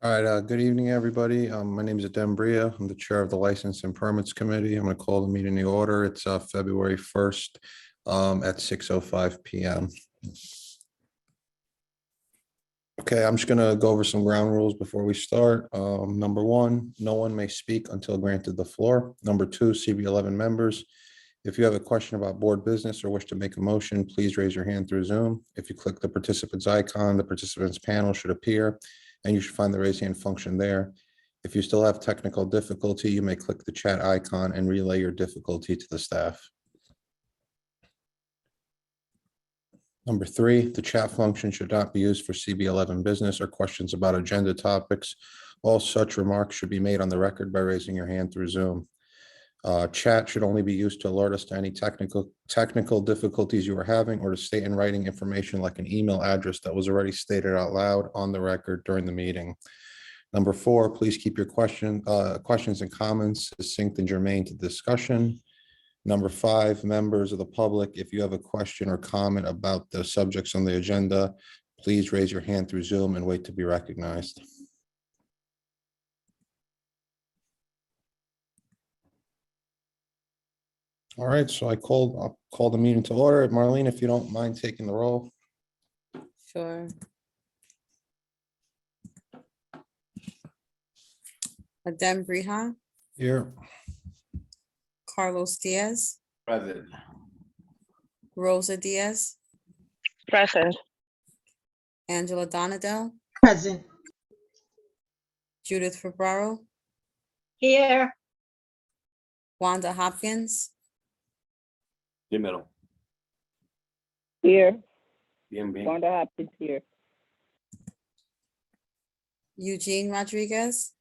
All right, good evening, everybody. My name is Adem Bria. I'm the Chair of the License and Permits Committee. I'm going to call the meeting to order. It's February 1st at 6:05 p.m. Okay, I'm just going to go over some ground rules before we start. Number one, no one may speak until granted the floor. Number two, CB11 members. If you have a question about board business or wish to make a motion, please raise your hand through Zoom. If you click the participants icon, the participants panel should appear, and you should find the raise hand function there. If you still have technical difficulty, you may click the chat icon and relay your difficulty to the staff. Number three, the chat function should not be used for CB11 business or questions about agenda topics. All such remarks should be made on the record by raising your hand through Zoom. Chat should only be used to alert us to any technical difficulties you are having, or to state in writing information like an email address that was already stated out loud on the record during the meeting. Number four, please keep your questions and comments succinct and germane to discussion. Number five, members of the public, if you have a question or comment about the subjects on the agenda, please raise your hand through Zoom and wait to be recognized. All right, so I'll call the meeting to order. Marlene, if you don't mind taking the roll. Sure. Adem Briha, Here. Carlos Diaz, Present. Rosa Diaz, Present. Angela Donadell, Present. Judith Ferraro, Here. Wanda Hopkins, Dímelo. Here. Bien, bien. Wanda Hopkins here. Eugene Rodriguez,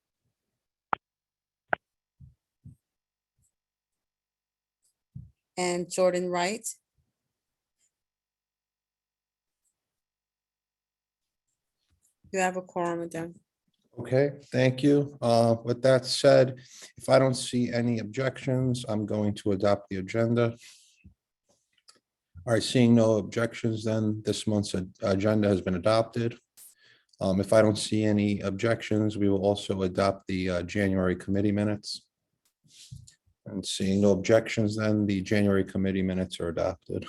and Jordan Wright. You have a quorum, Adem. Okay, thank you. With that said, if I don't see any objections, I'm going to adopt the agenda. All right, seeing no objections, then this month's agenda has been adopted. If I don't see any objections, we will also adopt the January committee minutes. And seeing no objections, then the January committee minutes are adopted.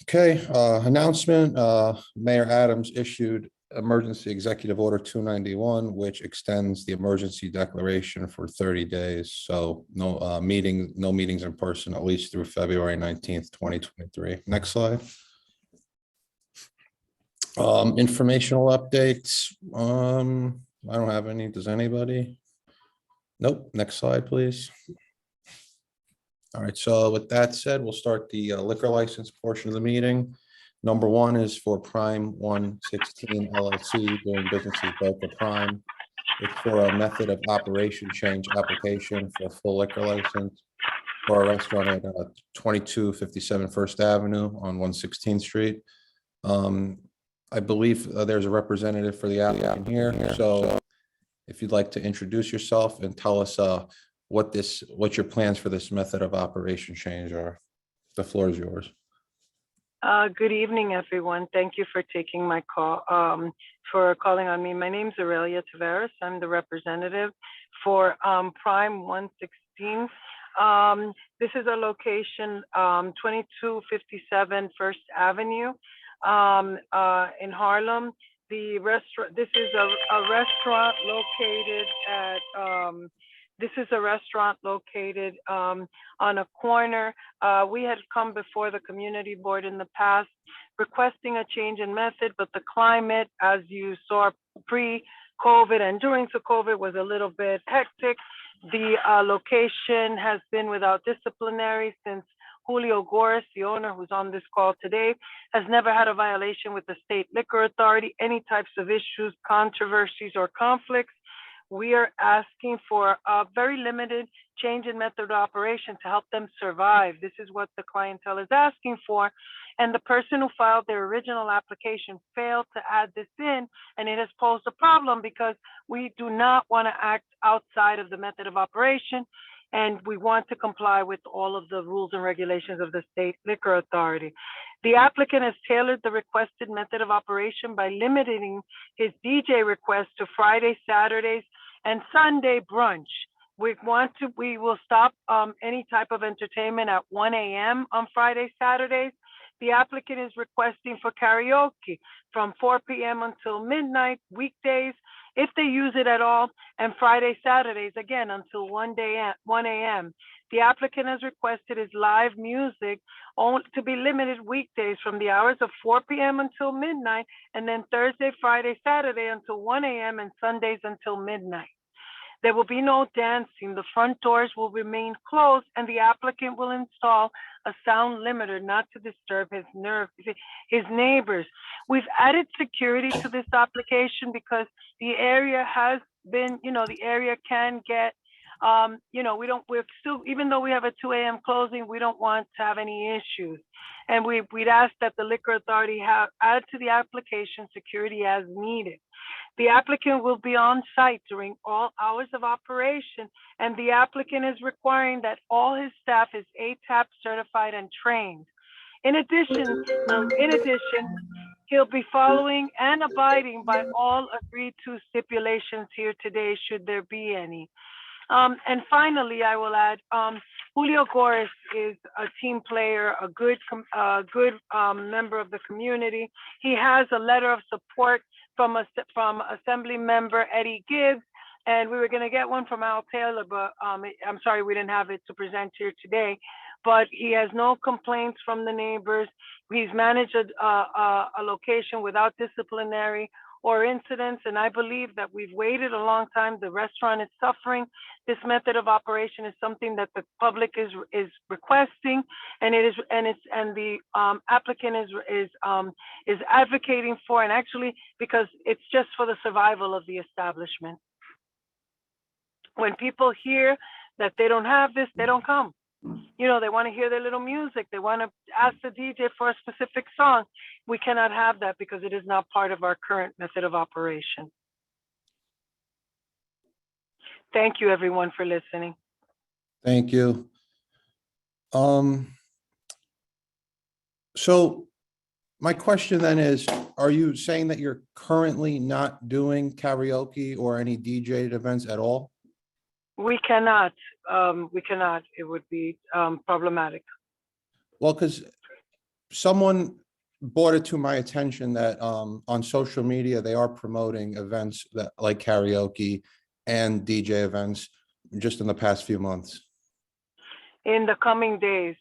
Okay, announcement, Mayor Adams issued emergency executive order 291, which extends the emergency declaration for 30 days. So no meetings in person, at least through February 19th, 2023. Next slide. Informational updates. I don't have any. Does anybody? Nope. Next slide, please. All right, so with that said, we'll start the liquor license portion of the meeting. Number one is for Prime 116 LLC, doing business as Boca Prime. It's for a method of operation change application for a full liquor license for a restaurant at 2257 First Avenue on 116th Street. I believe there's a representative for the applicant here. So if you'd like to introduce yourself and tell us what your plans for this method of operation change are. The floor is yours. Good evening, everyone. Thank you for taking my call, for calling on me. My name is Aurelia Taveras. I'm the representative for Prime 116. This is a location, 2257 First Avenue in Harlem. This is a restaurant located at this is a restaurant located on a corner. We had come before the community board in the past requesting a change in method, but the climate, as you saw pre-COVID and during the COVID, was a little bit hectic. The location has been without disciplinary since Julio Gores, the owner who's on this call today, has never had a violation with the state liquor authority, any types of issues, controversies, or conflicts. We are asking for a very limited change in method of operation to help them survive. This is what the clientele is asking for. And the person who filed their original application failed to add this in, and it has posed a problem because we do not want to act outside of the method of operation, and we want to comply with all of the rules and regulations of the state liquor authority. The applicant has tailored the requested method of operation by limiting his DJ request to Friday, Saturdays, and Sunday brunch. We will stop any type of entertainment at 1 a.m. on Friday, Saturdays. The applicant is requesting for karaoke from 4 p.m. until midnight, weekdays, if they use it at all, and Friday, Saturdays, again, until 1 a.m. The applicant has requested his live music to be limited weekdays from the hours of 4 p.m. until midnight, and then Thursday, Friday, Saturday until 1 a.m. and Sundays until midnight. There will be no dancing. The front doors will remain closed, and the applicant will install a sound limiter not to disturb his neighbors. We've added security to this application because the area has been, the area can get, we're still, even though we have a 2 a.m. closing, we don't want to have any issues. And we'd ask that the liquor authority add to the application security as needed. The applicant will be on site during all hours of operation, and the applicant is requiring that all his staff is ATAP certified and trained. In addition, he'll be following and abiding by all agreed to stipulations here today, should there be any. And finally, I will add, Julio Gores is a team player, a good member of the community. He has a letter of support from Assembly Member Eddie Gibbs, and we were going to get one from Al Taylor, but I'm sorry we didn't have it to present here today. But he has no complaints from the neighbors. He's managed a location without disciplinary or incidents, and I believe that we've waited a long time. The restaurant is suffering. This method of operation is something that the public is requesting, and the applicant is advocating for, and actually because it's just for the survival of the establishment. When people hear that they don't have this, they don't come. They want to hear their little music. They want to ask the DJ for a specific song. We cannot have that because it is not part of our current method of operation. Thank you, everyone, for listening. Thank you. So my question then is, are you saying that you're currently not doing karaoke or any DJ events at all? We cannot. It would be problematic. Well, because someone brought it to my attention that on social media, they are promoting events that like karaoke and DJ events just in the past few months. In the coming days,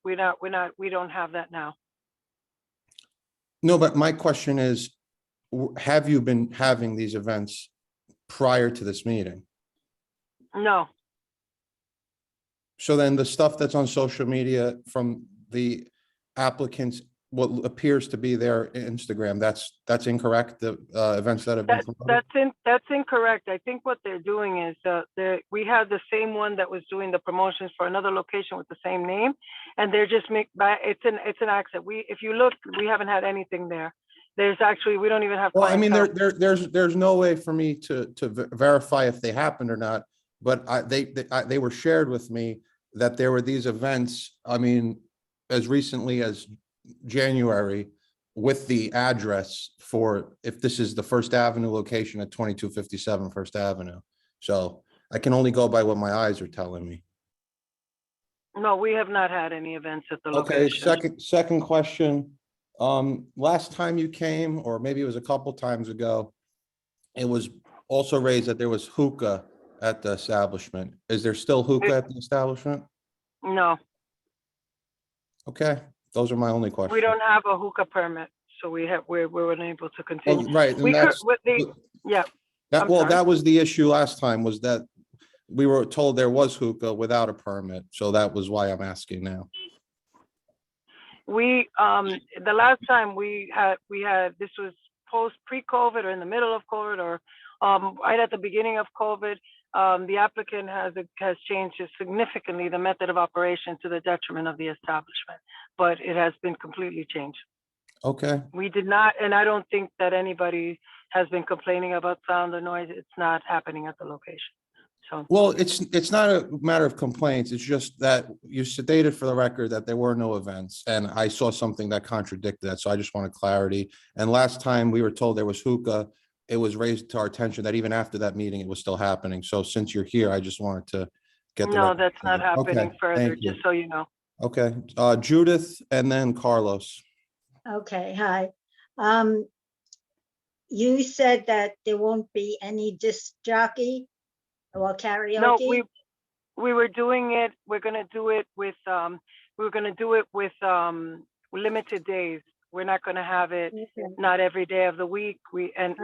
we don't have that now. No, but my question is, have you been having these events prior to this meeting? No. So then the stuff that's on social media from the applicants, what appears to be their Instagram, that's incorrect, the events that have been promoted? That's incorrect. I think what they're doing is we had the same one that was doing the promotions for another location with the same name, and they're just it's an accident. If you look, we haven't had anything there. There's actually, we don't even have. Well, I mean, there's no way for me to verify if they happened or not, but they were shared with me that there were these events, I mean, as recently as January, with the address for, if this is the First Avenue location at 2257 First Avenue. So I can only go by what my eyes are telling me. No, we have not had any events at the Okay, location. second question. Last time you came, or maybe it was a couple times ago, it was also raised that there was hookah at the establishment. Is there still hookah at the establishment? No, Okay, those are my only questions. we don't have a hookah permit, so we were unable to Oh, continue. right, and that's, Yeah, that, I'm well, sorry. that was the issue last time, was that we were told there was hookah without a permit, so that was why I'm asking now. the last time we had, this was pre-COVID or in the middle of COVID or right at the beginning of COVID. The applicant has changed significantly the method of operation to the detriment of the establishment, but it has been completely changed. Okay, We did not, and I don't think that anybody has been complaining about sound or noise. It's not happening at the location. So, Well, it's not a matter of complaints. It's just that you stated for the record that there were no events, and I saw something that contradicted that, so I just wanted clarity. And last time we were told there was hookah, it was raised to our attention that even after that meeting, it was still happening. So since you're here, I just wanted to get the no, record that's not clear. happening Okay, further, thank you. just so you know. Okay, Judith and then Carlos. Okay, hi. You said that there won't be any disc jockey or No, karaoke? we were doing it, we're gonna do it with, limited days. We're not gonna have it, Okay. not every day of the week. And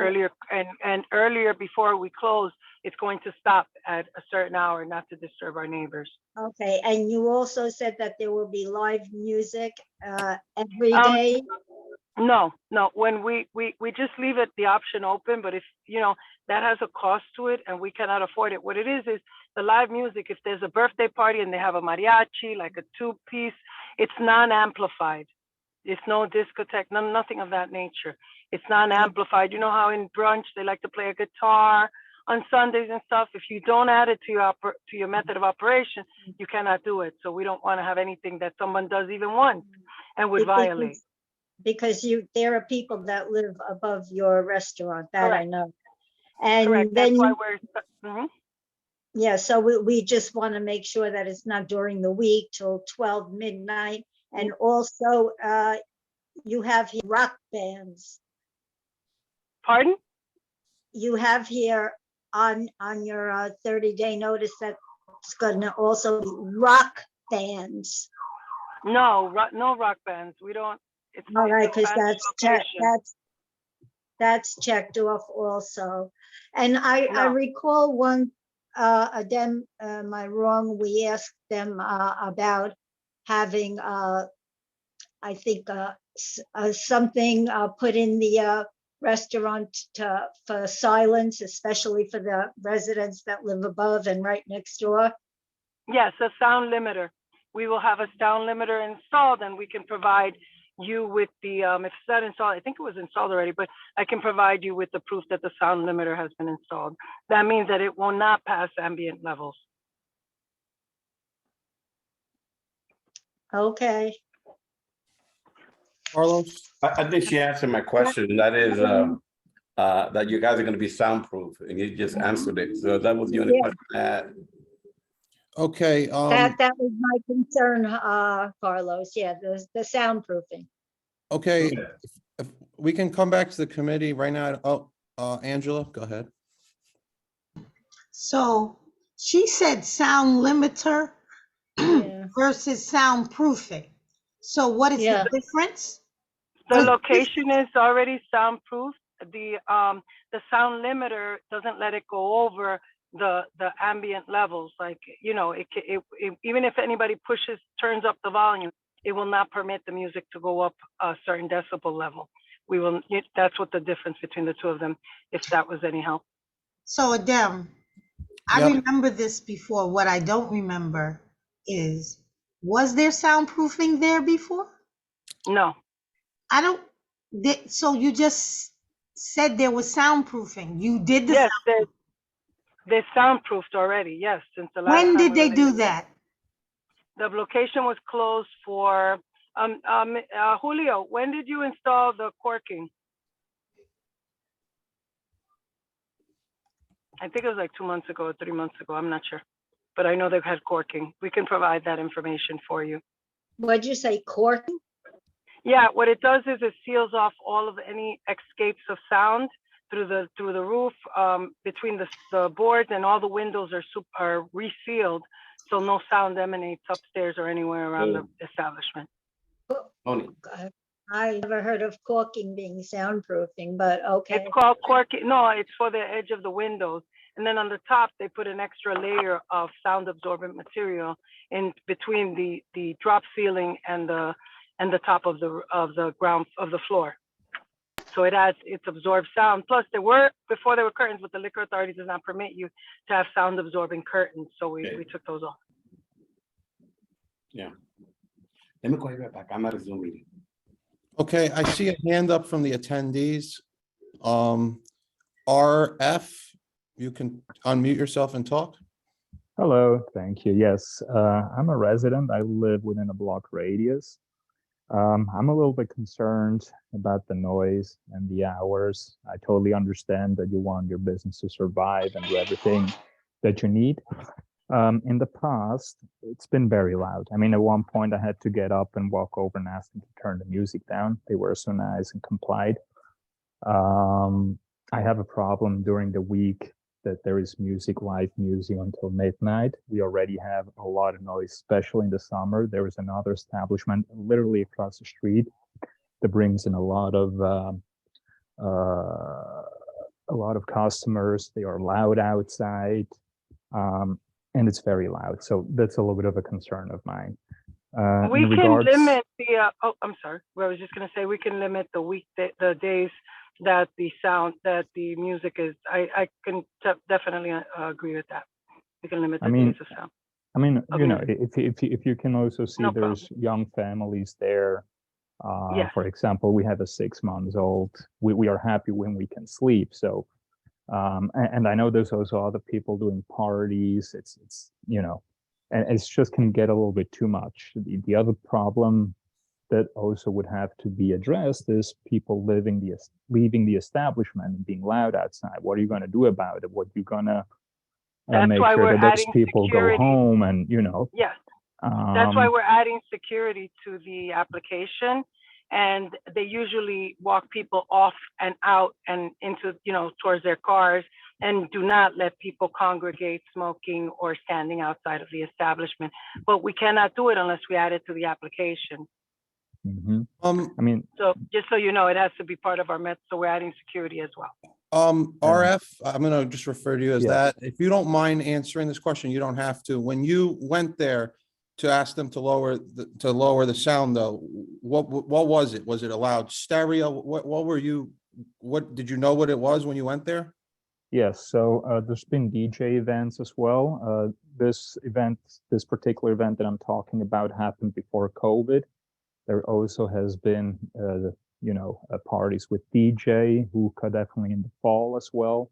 earlier before we close, it's going to stop at a certain hour, not to disturb our neighbors. Okay, and you also said that there will be live music every Um, day? No, when we just leave it the option open, but if, that has a cost to it and we cannot afford it. What it is the live music, if there's a birthday party and they have a mariachi, like a 2-piece, it's non-amplified. It's no discotheque, nothing of that nature. It's non-amplified. You know how in brunch, they like to play a guitar on Sundays and stuff. If you don't add it to your method of operation, you cannot do it. So we don't want to have anything that someone does even once and would violate. Because there are people that live above your restaurant, that I Correct. know. And Correct, then, that's why we're, mhm. yeah, so we just want to make sure that it's not during the week till 12 midnight. And also, you have here rock bands. Pardon? You have here on your 30-day notice that it's going to also be rock bands. No rock bands. We don't. It's All right, because Spanish that's checked off also. And I No. recall one, am I wrong? We asked them about having, I think, something put in the restaurant for silence, especially for the residents that live above and right next door. Yes, a sound limiter. We will have a sound limiter installed, and we can provide you with the if it's not installed. I think it was installed already, but I can provide you with the proof that the sound limiter has been installed. That means that it will not pass ambient levels. Okay. Carlos? I think she answered my question. That is, that you guys are gonna be soundproof, and you just answered it. So that was the only Yeah. question I had. Okay, That was my concern, Carlos. Yeah, the soundproofing. okay, if we can come back to the committee right now. Oh, Angela, go ahead. So she said sound limiter Yeah. versus soundproofing. So what is Yeah. the difference? The location is already soundproof. The sound limiter doesn't let it go over the ambient levels. Like, even if anybody turns up the volume, it will not permit the music to go up a certain decibel level. That's what the difference between the two of them, if that was any help. So Adem, I Yep. remember this before. What I don't remember is, was there soundproofing there before? No, So you just said there was soundproofing. You did the yes, they're soundproofed already. Yes, since the last When time did we they were do there. that? The location was closed for, Julio, when did you install the corking? I think it was like 2 months ago or 3 months ago. I'm not sure, but I know they've had corking. We can provide that information for you. What'd you say, corking? Yeah, what it does is it seals off all of any escapes of sound through the roof, between the boards, and all the windows are resealed, so no sound emanates upstairs or anywhere around the establishment. Tony. I never heard of corking being soundproofing, but okay. It's called corking. No, it's for the edge of the windows, and then on the top they put an extra layer of sound absorbent material in between the drop ceiling and the top of the ground of the floor. So it's absorbed sound. Plus before there were curtains, but the liquor authority does not permit you to have sound absorbing curtains. So we took those off. Yeah. Let me call you right back. I'm at a Zoom meeting. Okay, I see a hand up from the attendees. RF, you can unmute yourself and talk. Hello, thank you. Yes, I'm a resident. I live within a block radius. I'm a little bit concerned about the noise and the hours. I totally understand that you want your business to survive and do everything that you need. In the past, it's been very loud. I mean, at one point, I had to get up and walk over and ask them to turn the music down. They were so nice and complied. I have a problem during the week that there is music, live music until midnight. We already have a lot of noise, especially in the summer. There is another establishment literally across the street that brings in a lot of customers. They are loud outside, and it's very loud. So that's a little bit of a concern of mine. We in can regards, limit the, oh, I'm sorry. Well, I was just gonna say, we can limit the days that the music is, I can definitely agree with that. We can limit I the mean, days of sound. I mean, Of you know, music. if you can also see No there's young families there. Yes. For example, we have a 6 months old. We are happy when we can sleep. So, and I know there's also other people doing parties. It's you know, and it's just can get a little bit too much. The other problem that also would have to be addressed is people leaving the establishment and being loud outside. What are you going to do about it? What are you going to That's make why sure we're that those adding people go security. home and, you know, Yes. That's why um, we're adding security to the application. And they usually walk people off and out and into, towards their cars, and do not let people congregate smoking or standing outside of the establishment. But we cannot do it unless we add it to the application. mhm. Um, I mean, So just so you know, it has to be part of our met, so we're adding security as well. RF, I'm gonna just refer to you as Yeah. that. If you don't mind answering this question, you don't have to. When you went there to ask them to lower the sound though, what was it? Was it a loud stereo? What did you know what it was when you went there? yes, so there's been DJ events as well. This particular event that I'm talking about happened before COVID. There also has been, parties with DJ, hookah definitely in the fall as well.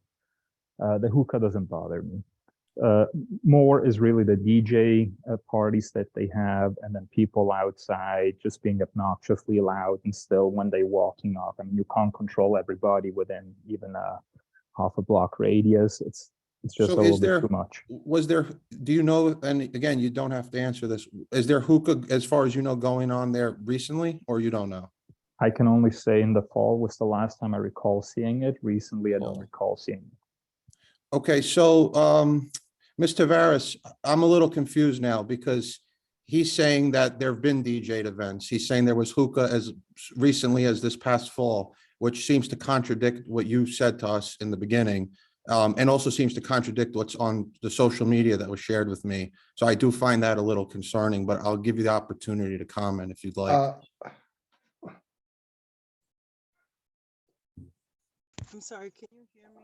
The hookah doesn't bother me. More is really the DJ parties that they have, and then people outside just being obnoxiously loud and still when they walking off. I mean, you can't control everybody within even a half a block radius. It's just So a little is bit there, too much. do you know, and again, you don't have to answer this, is there hookah, as far as you know, going on there recently, or you don't know? I can only say in the fall was the last time I recall seeing it. Recently, I don't Fall. recall seeing it. Okay, so, Ms. Tavares, I'm a little confused now because he's saying that there've been DJ events. He's saying there was hookah as recently as this past fall, which seems to contradict what you said to us in the beginning. And also seems to contradict what's on the social media that was shared with me. So I do find that a little concerning, but I'll give you the opportunity to comment if you'd like. I'm sorry, can you hear me?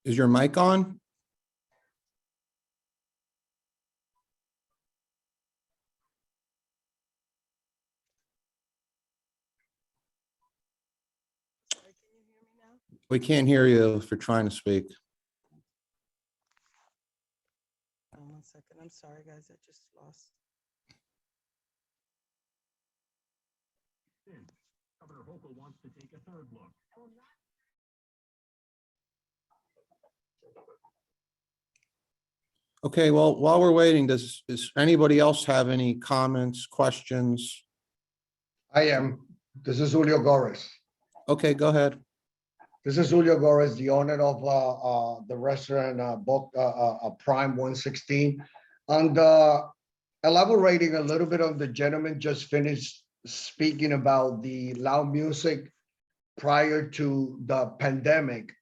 Is your mic on? Sorry, can you hear me now? We can't hear you if you're trying to speak. 1 second. I'm sorry, guys. I just lost. Governor Hochul wants to take a third look. Okay, well, while we're waiting, does anybody else have any comments, questions? I am. This is Julio Gores. Okay, go ahead. This is Julio Gores, the owner of the restaurant Prime 116. And elaborating a little bit on the gentleman just finished speaking about the loud music prior to the pandemic.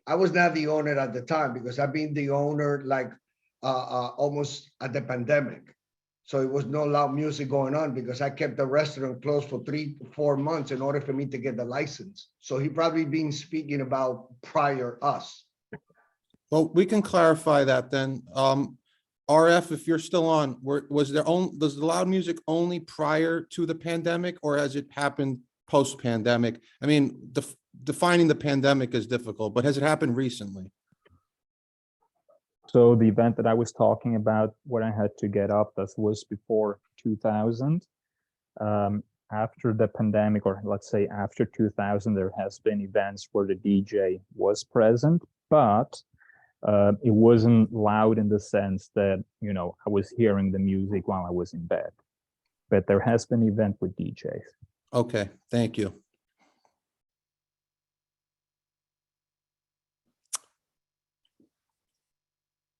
I was not the owner at the time because I've been the owner like almost at the pandemic. So it was no loud music going on because I kept the restaurant closed for 3 to 4 months in order for me to get the license. So he probably been speaking about prior us. Well, we can clarify that then. RF, if you're still on, was there does the loud music only prior to the pandemic, or has it happened post-pandemic? I mean, defining the pandemic is difficult, but has it happened recently? So the event that I was talking about, what I had to get up, that was before 2000. After the pandemic, or let's say after 2000, there has been events where the DJ was present, but it wasn't loud in the sense that, you know, I was hearing the music while I was in bed. But there has been an event with DJs. Okay, thank you.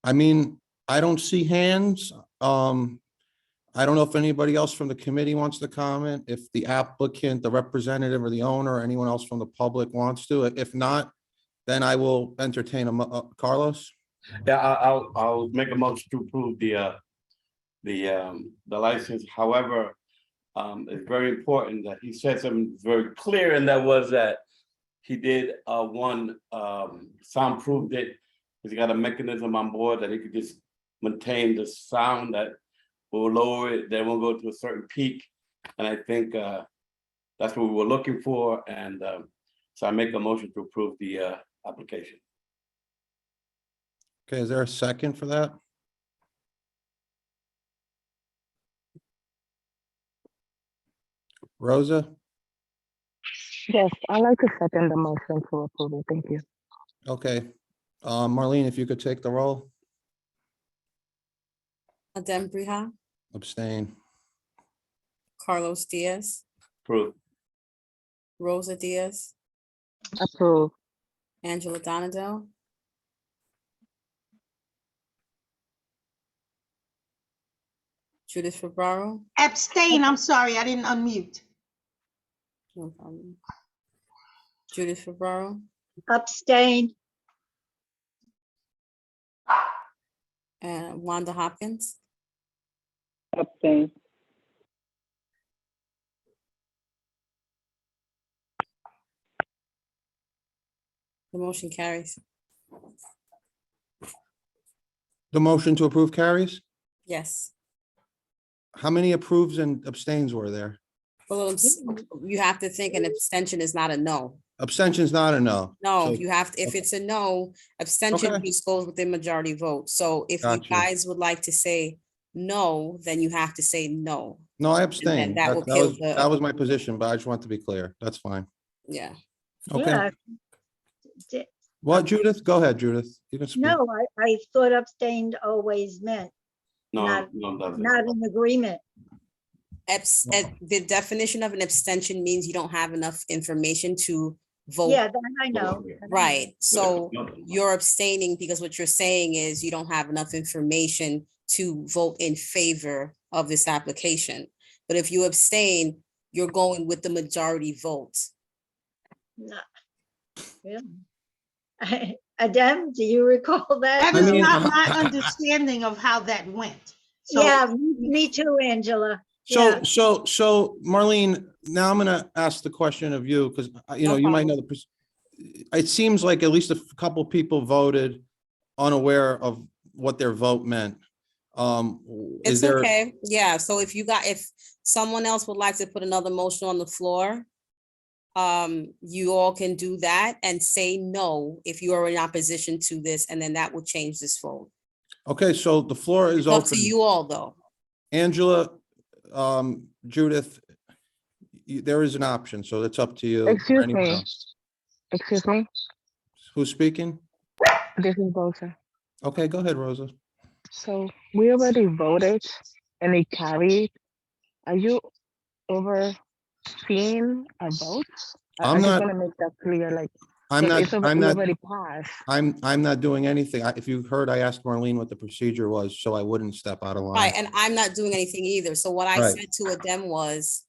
I mean, I don't see hands. I don't know if anybody else from the committee wants to comment, if the applicant, the representative, or the owner, or anyone else from the public wants to. If not, then I will entertain Carlos. Yeah, I'll make a motion to approve the license. However, it's very important that he said something very clear, and that was that he did one soundproof it. He's got a mechanism on board that he could just maintain the sound that will lower it, then we'll go to a certain peak. And I think that's what we were looking for. And so I make a motion to approve the application. Okay, is there a second for that? Rosa? Yes, I'd like to second the motion to approve it. Thank you. Okay. Marlene, if you could take the roll. Adem Briha, Abstain. Carlos Diaz, Approve. Rosa Diaz, Approve. Angela Donadell, Judith Ferraro. Abstain, I'm sorry, I didn't unmute. No problem. Judith Ferraro Abstain. and Wanda Hopkins. Abstain. The motion carries. The motion to approve carries? Yes. How many approves and abstains were there? Well, you have to think an abstention is not a no. Abstention's not a no. No, So- you have, if it's a no, abstention Okay. just goes within majority vote. So if you Gotcha. guys would like to say no, then you have to say no. No, I abstain. that will That kill was, the- that was my position, but I just want to be clear. That's fine. Yeah. Okay. Yeah. What, Judith? Go ahead, Judith. You can speak. No, I thought abstained always meant No, Not- no, doesn't. not in agreement. The definition of an abstention means you don't have enough information to vote. Yeah, that I know. Right, so No. you're abstaining because what you're saying is you don't have enough information to vote in favor of this application. But if you abstain, you're going with the majority vote. No. Yeah. Adem, do you recall That that? is mean, not my understanding of how that went. So Yeah, me too, Angela. So, Yeah. so Marlene, now I'm gonna ask the question of you, because No you might know it seems like at least a couple people voted unaware of what their vote meant. Is It's there, okay, yeah, so if someone else would like to put another motion on the floor, you all can do that and say no if you are in opposition to this, and then that will change this vote. okay, so the floor is It's up to open. you all, though. Angela, Judith, there is an option, so it's up to you. or Excuse anyone me. else. Excuse me. Who's speaking? This is Rosa. Okay, go ahead, Rosa. So we already voted and it carried. Are you overseeing our votes? I I'm just not- want to make that clear, like, I'm so not, it's I'm we not, already passed. I'm not doing anything. If you heard, I asked Marlene what the procedure was, so I wouldn't step out of line. Right, and I'm not doing anything either. So what I Right. said to Adem was,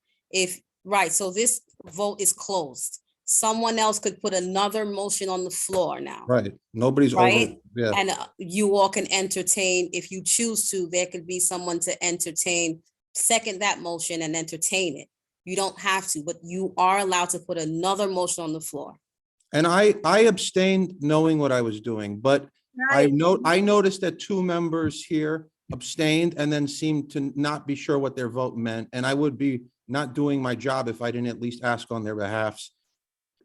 right, so this vote is closed. Someone else could put another motion on the floor now. Right, nobody's over, Right? yeah, And you all can entertain, if you choose to, there could be someone to entertain, second that motion and entertain it. You don't have to, but you are allowed to put another motion on the floor. and I abstained knowing what I was doing, but I noticed that two members here abstained and then seemed to not be sure what their vote meant. And I would be not doing my job if I didn't at least ask on their behalfs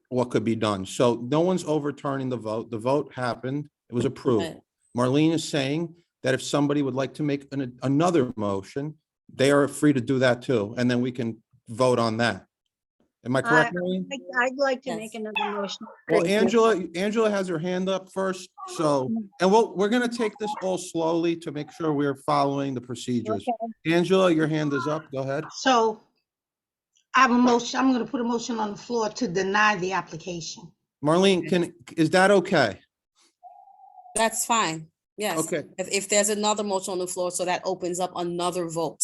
what could be done. So no one's overturning the vote. The vote happened. It was approved. Right. Marlene is saying that if somebody would like to make another motion, they are free to do that too. And then we can vote on that. Am I correct, Marlene? I'd like to Yes. make another motion. Well, Thank you. Angela has her hand up first, so, and we're gonna take this all slowly to make sure we're following the procedures. Angela, your hand is up, go ahead. So I have a motion, I'm gonna put a motion on the floor to deny the application. Marlene, is that okay? That's fine. Yes. Okay. If there's another motion on the floor, so that opens up another vote.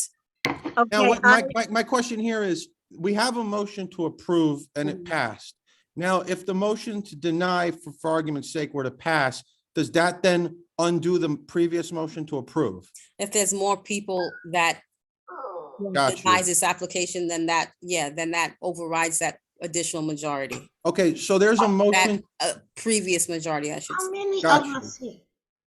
Now, Okay, what my question here is, we have a motion to approve and it passed. Now, if the motion to deny, for argument's sake, were to pass, does that then undo the previous motion to approve? If there's more people that Got you. denies this application, then that overrides that additional majority. Okay, so there's a That motion. previous majority, I should How say. many Got of you. us here?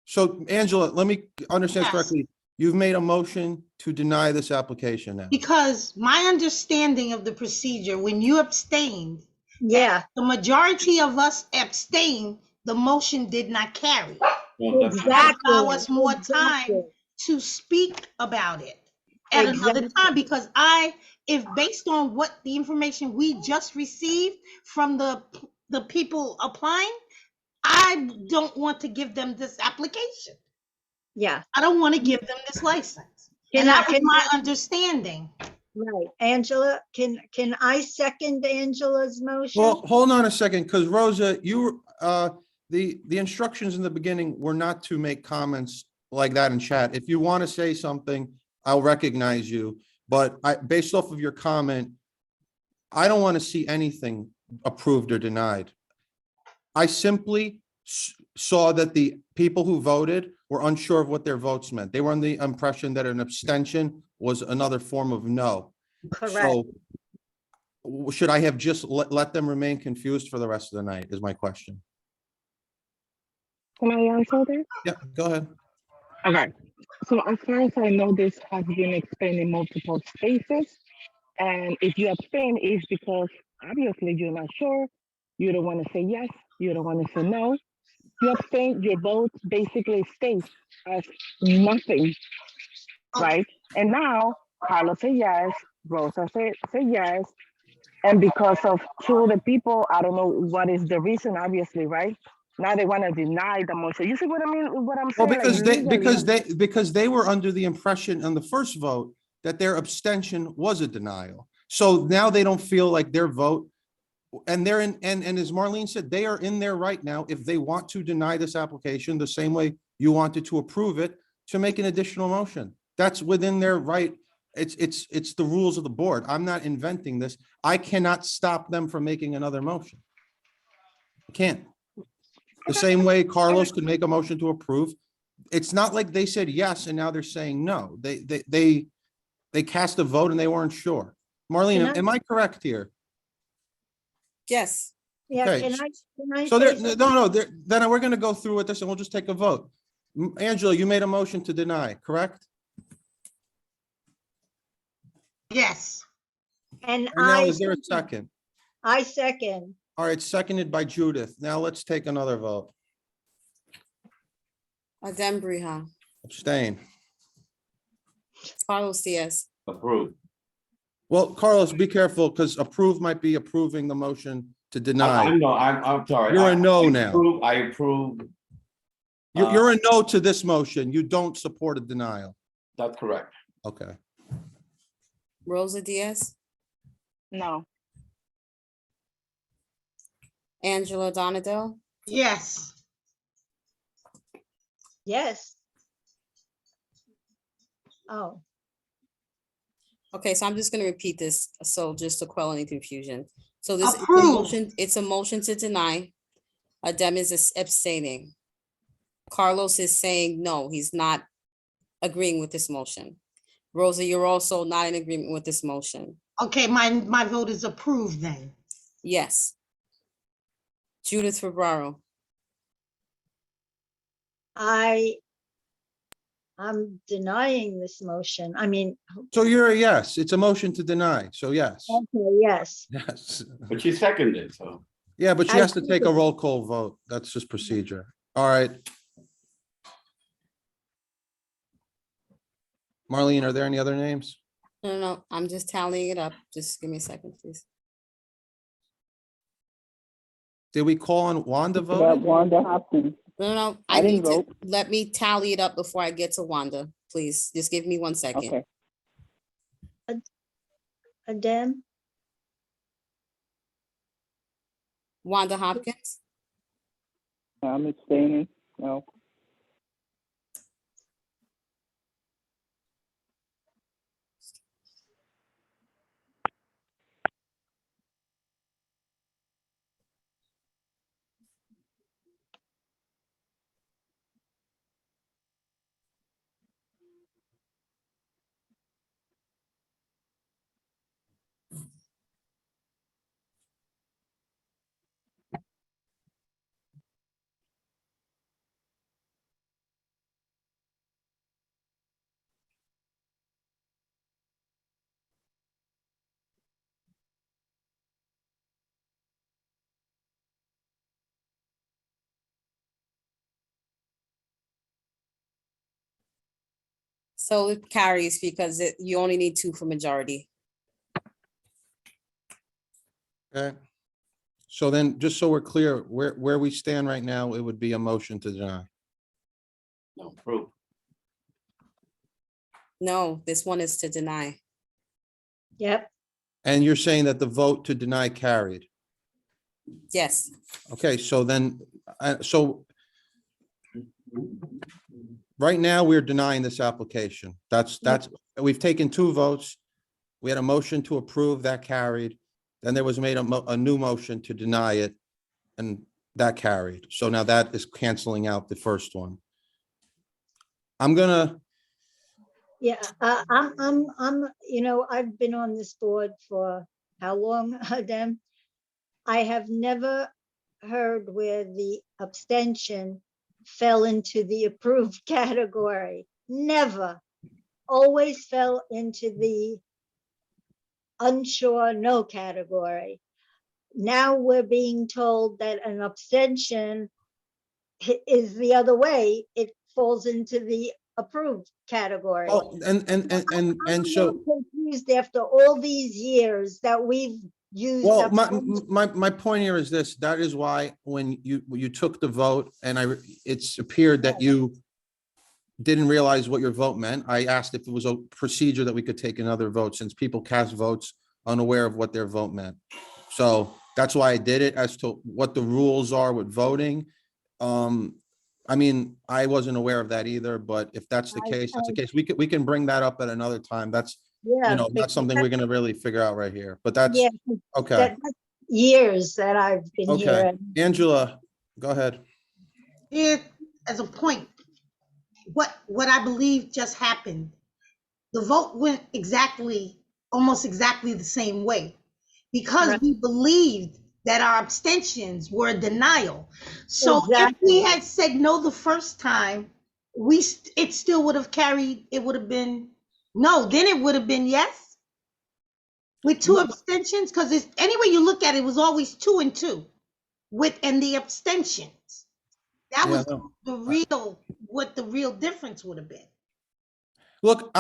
So Angela, let me understand Yes. correctly. You've made a motion to deny this application now. Because my understanding of the procedure, when you abstained, yeah, the majority of us abstained, the motion did not carry. Well, that's- exactly. Allow us more time exactly. to speak about it at another Exactly. time, because if based on what the information we just received from the people applying, I don't want to give them this application. Yeah, I don't want to give them this license. Can And I- that was can my I- understanding. right. Angela, can I second Angela's motion? Well, hold on a second, because Rosa, the instructions in the beginning were not to make comments like that in chat. If you want to say something, I'll recognize you. But based off of your comment, I don't want to see anything approved or denied. I simply saw that the people who voted were unsure of what their votes meant. They were under the impression that an abstention was another form of no. Correct. So should I have just let them remain confused for the rest of the night is my question. Can I answer that? Yeah, go ahead. Okay, so as far as I know, this has been explained in multiple spaces. And if you abstain, it's because obviously you're not sure, you don't want to say yes, you don't want to say no. You abstain, your vote basically stays as nothing, right? And now Carlos say yes, Rosa say yes. And because of two of the people, I don't know what is the reason, obviously, right? Now they want to deny the motion. You see what I mean? What I'm Well, saying? because they were under the impression on the first vote that their abstention was a denial. So now they don't feel like their vote, and they're in, and as Marlene said, they are in there right now. If they want to deny this application the same way you wanted to approve it, to make an additional motion, that's within their right. It's the rules of the board. I'm not inventing this. I cannot stop them from making another motion. I can't. The same way Carlos could make a motion to approve. It's not like they said yes and now they're saying no. They cast a vote and they weren't sure. Marlene, Can I- am I correct here? Yes. Yeah, Okay, can I So say there, something? no, then we're gonna go through with this and we'll just take a vote. Angela, you made a motion to deny, correct? Yes. And And now is there a second? I second. All right, seconded by Judith. Now let's take another vote. Adem Briha, Abstain. Carlos Diaz, Approved. Well, Carlos, be careful because approve might be approving the motion to I deny. know, I'm sorry. You're a I- no I now. approve- I approve, You're a no to this motion. You don't support a denial. that's correct. Okay. Rosa Diaz, No. Angela Donadell, Yes. Yes. Oh, okay, so I'm just gonna repeat this, so just to quell any confusion. So this is a Approve. motion, it's a motion to deny. Adem is abstaining. Carlos is saying no, he's not agreeing with this motion. Rosa, you're also not in agreement with this motion. Okay, my vote is approved then. Yes. Judith Ferraro, I I'm denying this motion. I mean, So you're a yes. It's a motion to deny. So yes. okay, yes. Yes. But she seconded, so. Yeah, but she I has to take a roll call vote. That's just procedure. All right. Marlene, are there any other names? No, I'm just tallying it up. Just give me a second, please. Did we call on Wanda About voting? Wanda Hopkins. No, I I didn't need to, vote. let me tally it up before I get to Wanda, please. Just give me 1 second. Okay. Adem, Wanda Hopkins, I'm abstaining. No. so it carries because you only need 2 for majority. Okay. So then, just so we're clear, where we stand right now, it would be a motion to deny. No, proof. No, this one is to deny. yep, And you're saying that the vote to deny carried. Yes, Okay, so then, right now, we're denying this application. That's, we've taken 2 votes. We had a motion to approve that carried. Then there was made a new motion to deny it, and that carried. So now that is canceling out the first one. I'm gonna, yeah, you know, I've been on this board for how long, Adem? I have never heard where the abstention fell into the approved category. Never. Always fell into the unsure no category. Now we're being told that an abstention is the other way. It falls into the approved category. oh, and I'm so, confused after all these years that we've used. well, abstention. my point here is this, that is why when you took the vote and it's appeared that you didn't realize what your vote meant. I asked if it was a procedure that we could take another vote, since people cast votes unaware of what their vote meant. So that's why I did it, as to what the rules are with voting. I mean, I wasn't aware of that either, but if that's the case, that's the case. We can bring that up at another time. That's, Yeah, that's because something we're gonna really figure out right here, but that's, yeah, okay, that's years that I've been okay. here. Angela, go ahead. Here, as a point, what I believe just happened, the vote went almost exactly the same way, because Right. we believed that our abstentions were a denial. So if Exactly. we had said no the first time, it still would have carried. It would have been no. Then it would have been yes with 2 abstentions, because any way you look at it, it was always 2 and 2 and the abstentions. That Yeah, was no. what the real difference would have been. Look,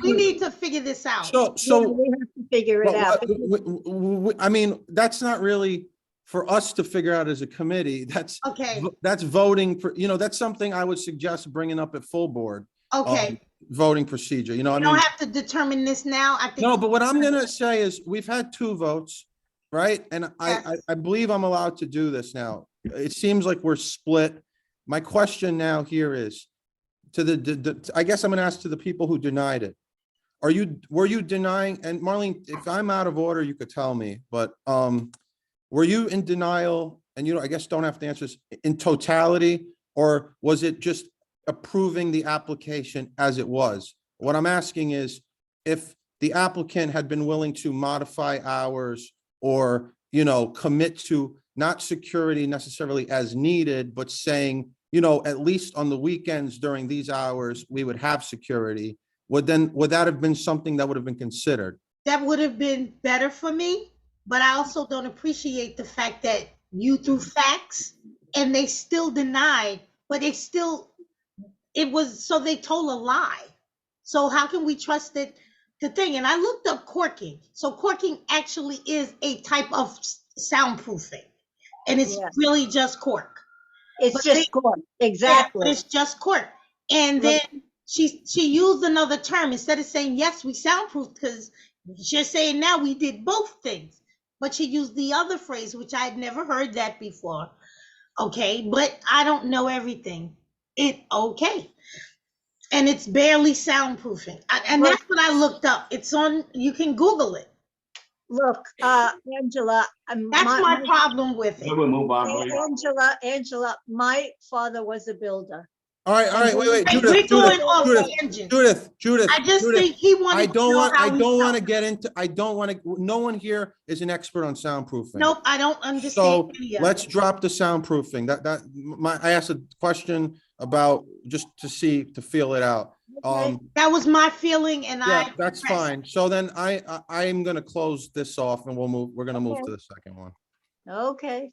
We need to figure this out. Yeah, we have to figure it out. I mean, that's not really for us to figure out as a committee. Okay. That's voting for, that's something I would suggest bringing up at full board. Okay. Voting procedure, I We mean. don't have to determine this now. I think. No, but what I'm gonna say is, we've had 2 votes, right? And I believe I'm allowed to do this now. It seems like we're split. My question now here is, I guess I'm gonna ask to the people who denied it. Were you denying, and Marlene, if I'm out of order, you could tell me, but were you in denial, and I guess don't have to answer this, in totality, or was it just approving the application as it was? What I'm asking is, if the applicant had been willing to modify hours, or, commit to not security necessarily as needed, but saying, you know, at least on the weekends during these hours, we would have security, would that have been something that would have been considered? That would have been better for me, but I also don't appreciate the fact that you threw facts and they still denied, but it was, so they told a lie. So how can we trust it? The thing, and I looked up corking. So corking actually is a type of soundproofing, and it's Yeah. really just cork. It's But just cork, Yeah, exactly. but it's just cork. And then she used another term instead of saying yes, we soundproof, because she's saying now we did both things. But she used the other phrase, which I'd never heard that before. Okay, but I don't know everything. Okay. And it's barely soundproofing. And Look. that's what I looked up. It's on, you can Google it. Look, Angela, That's my problem with it. We'll move on, please. Angela, my father was a builder. All right, wait, Hey, Judith, we're going off Judith, tangent. Judith. I just Judith, think he wanted I to don't know want, how I we don't want to felt. get into, I don't want to, no one here is an expert on soundproofing. Nope, I don't understand So any of let's it. drop the soundproofing. I asked a question about just to see, to feel it out. That was my feeling, and Yeah, I that's pressed. fine. So then I'm gonna close this off and we're gonna move to the second one. Okay,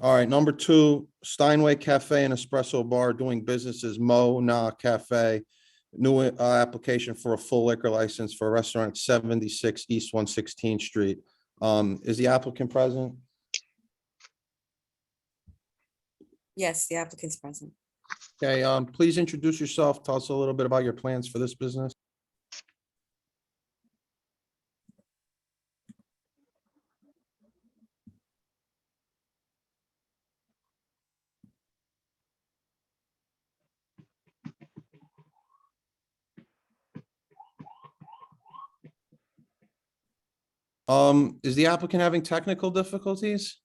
All right, number 2, Steinway Cafe and Espresso Bar doing business as Mo Na Cafe. New application for a full liquor license for a restaurant at 76 East 116th Street. Is the applicant present? Yes, the applicant's present. Okay, please introduce yourself. Tell us a little bit about your plans for this business. Is the applicant having technical difficulties?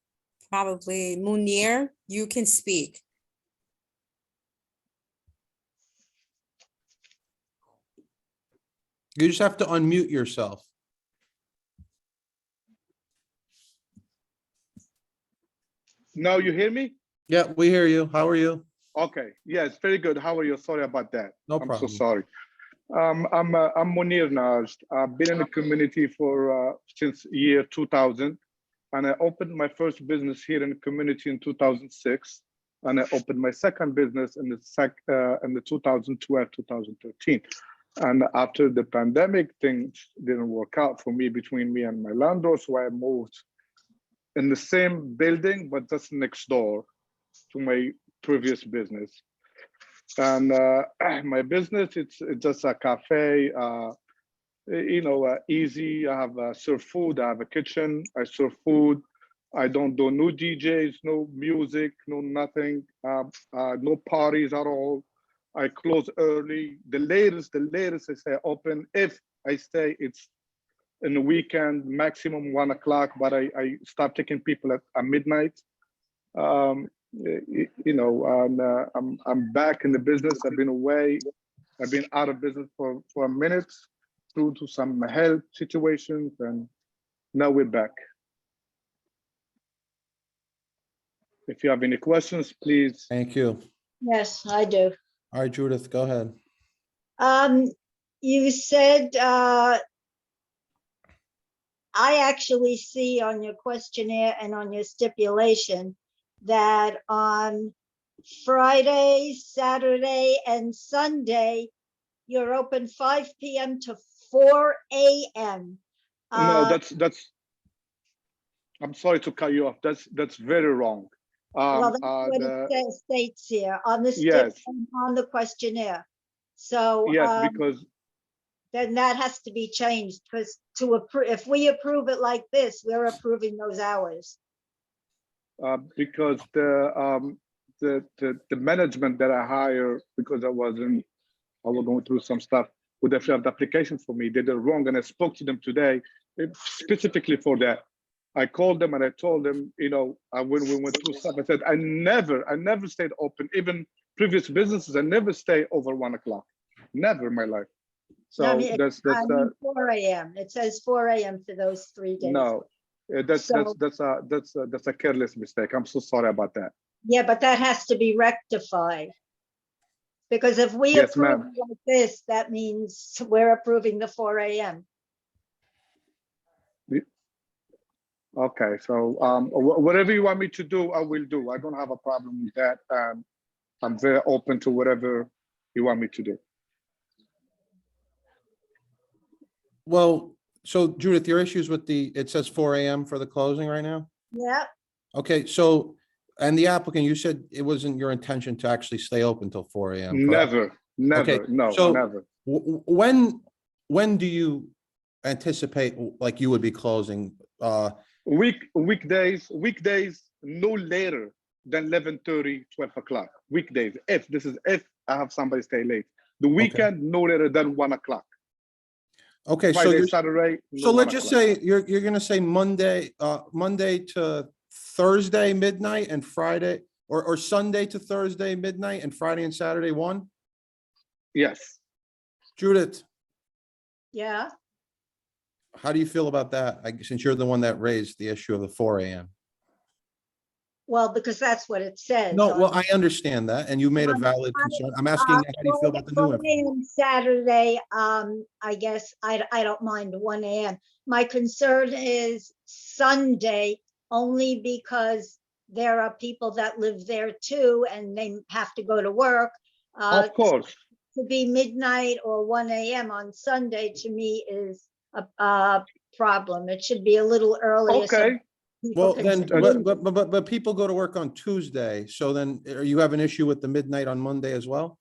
Probably. Munir, you can speak. You just have to unmute yourself. Now you hear me? Yeah, we hear you. How are you? Okay. Yes, very good. How are you? Sorry about that. No I'm problem. so sorry. I'm Munir Najd. I've been in the community for since year 2000, and I opened my first business here in the community in 2006, and I opened my second business in the 2012, 2013. And after the pandemic, things didn't work out for me between me and my landlord, so I moved in the same building, but just next door to my previous business. And my business, it's just a cafe, easy. I have serve food, I have a kitchen, I serve food. I don't do no DJs, no music, no nothing, no parties at all. I close early. The latest I say open. If I stay, it's in the weekend, maximum 1 o'clock, but I start taking people at midnight. I'm back in the business. I've been away. I've been out of business for a minute due to some health situations, and now we're back. If you have any questions, please. Thank you. yes, I do. All right, Judith, go ahead. You said, I actually see on your questionnaire and on your stipulation that on Friday, Saturday, and Sunday, you're open 5 p.m. to 4 a.m. No, that's. I'm sorry to cut you off. That's very wrong. Well, that's what it states here on the Yes. on the questionnaire. So Yes, because then that has to be changed, because to approve, if we approve it like this, we're approving those hours. because the management that I hire, because I was going through some stuff with the application for me, they did it wrong, and I spoke to them today specifically for that. I called them and I told them, when we went through stuff, I said, I never stayed open. Even previous businesses, I never stay over 1 o'clock. Never in my life. So I mean, that's 4 a.m. It says 4 a.m. for those 3 days. no. So- That's a careless mistake. I'm so sorry about that. Yeah, but that has to be rectified. Because if we Yes, approve ma'am. like this, that means we're approving the 4 AM. Okay, so whatever you want me to do, I will do. I don't have a problem with that. I'm very open to whatever you want me to do. Well, so Judith, your issues with it says 4 AM for the closing right now? Yeah, Okay, so, and the applicant, you said it wasn't your intention to actually stay open till 4 AM, correct? Never, Okay, no, so never. when do you anticipate, like, you would be closing? Weekdays, no later than 11:30, 12 o'clock. Weekdays, if I have somebody stay late. The weekend, no later than 1 o'clock. Okay, so Friday, you're, Saturday. so no let's 1 just o'clock. say you're gonna say Monday to Thursday midnight and Friday, or Sunday to Thursday midnight and Friday and Saturday 1? Yes. Judith, yeah. how do you feel about that? Since you're the one that raised the issue of the 4 AM. Well, because that's what it says. No, well, on- I understand that, and you made a Um, valid concern. I'm asking, how do you feel about the new 1 information? AM Saturday, I guess I don't mind 1 AM. My concern is Sunday, only because there are people that live there too, and they have to go to work. Of course. To be midnight or 1 AM on Sunday, to me, is a problem. It should be a little earlier. so Okay. people Well, can then, sleep. but people go to work on Tuesday, so then you have an issue with the midnight on Monday as well?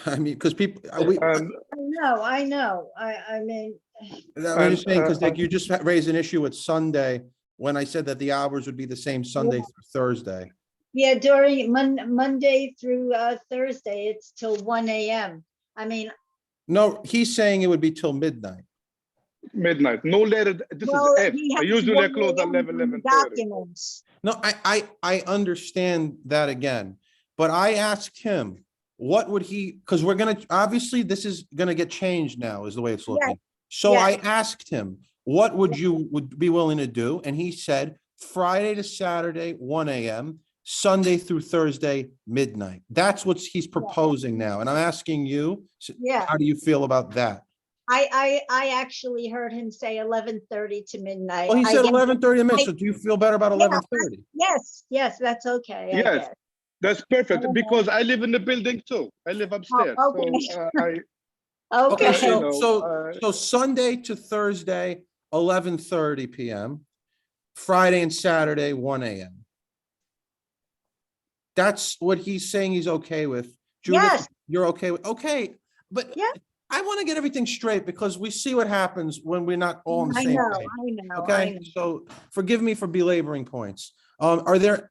I mean, because people, And I know, I mean, I'm just saying, because and, you just raised an issue with Sunday, when I said that the hours would be the same Sunday through Thursday. yeah, during Monday through Thursday, it's till 1 AM. I mean, No, he's saying it would be till midnight. midnight, no later. This well, is if. he I has usually 1 close at AM 11, in the 11:30. documents. No, I understand that again, but I asked him, what would he, because we're gonna, obviously, this is gonna get changed now, is the way it's looking. So I asked him, what would you be willing to do? And he said, Friday to Saturday, 1 AM, Sunday through Thursday, midnight. That's what he's proposing now. And I'm asking you, Yeah. how do you feel about that? I actually heard him say 11:30 to midnight. Well, he I said guess- 11:30 a minute. I- So do you feel better about 11:30? Yes, that's okay, I Yes, guess. that's perfect because I live in the building too. I live upstairs. okay. So I Okay, Okay, you know, so Sunday to Thursday, 11:30 PM, Friday and Saturday, 1 AM. That's what he's saying he's okay with. Judith, Yes. you're okay with, okay, but Yeah. I want to get everything straight because we see what happens when we're not all on the I same know, page. I know. Okay, so forgive me for belaboring points. Are there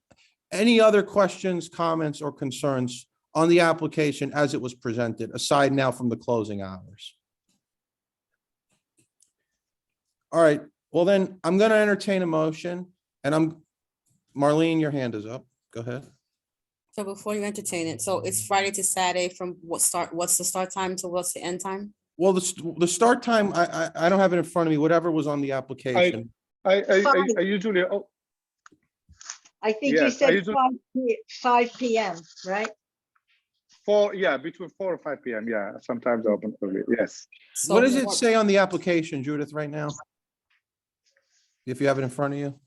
any other questions, comments, or concerns on the application as it was presented, aside now from the closing hours? All right, well then, I'm gonna entertain a motion, and Marlene, your hand is up. Go ahead. So before you entertain it, so it's Friday to Saturday from what's the start time to what's the end time? Well, the start time, I don't have it in front of me, whatever was on the application. I usually I think Yes, you I said usually- 5 PM, right? between 4 or 5 p.m. Yeah, sometimes open early. Yes. So What does it what- say on the application, Judith, right now? If you have it in front of you,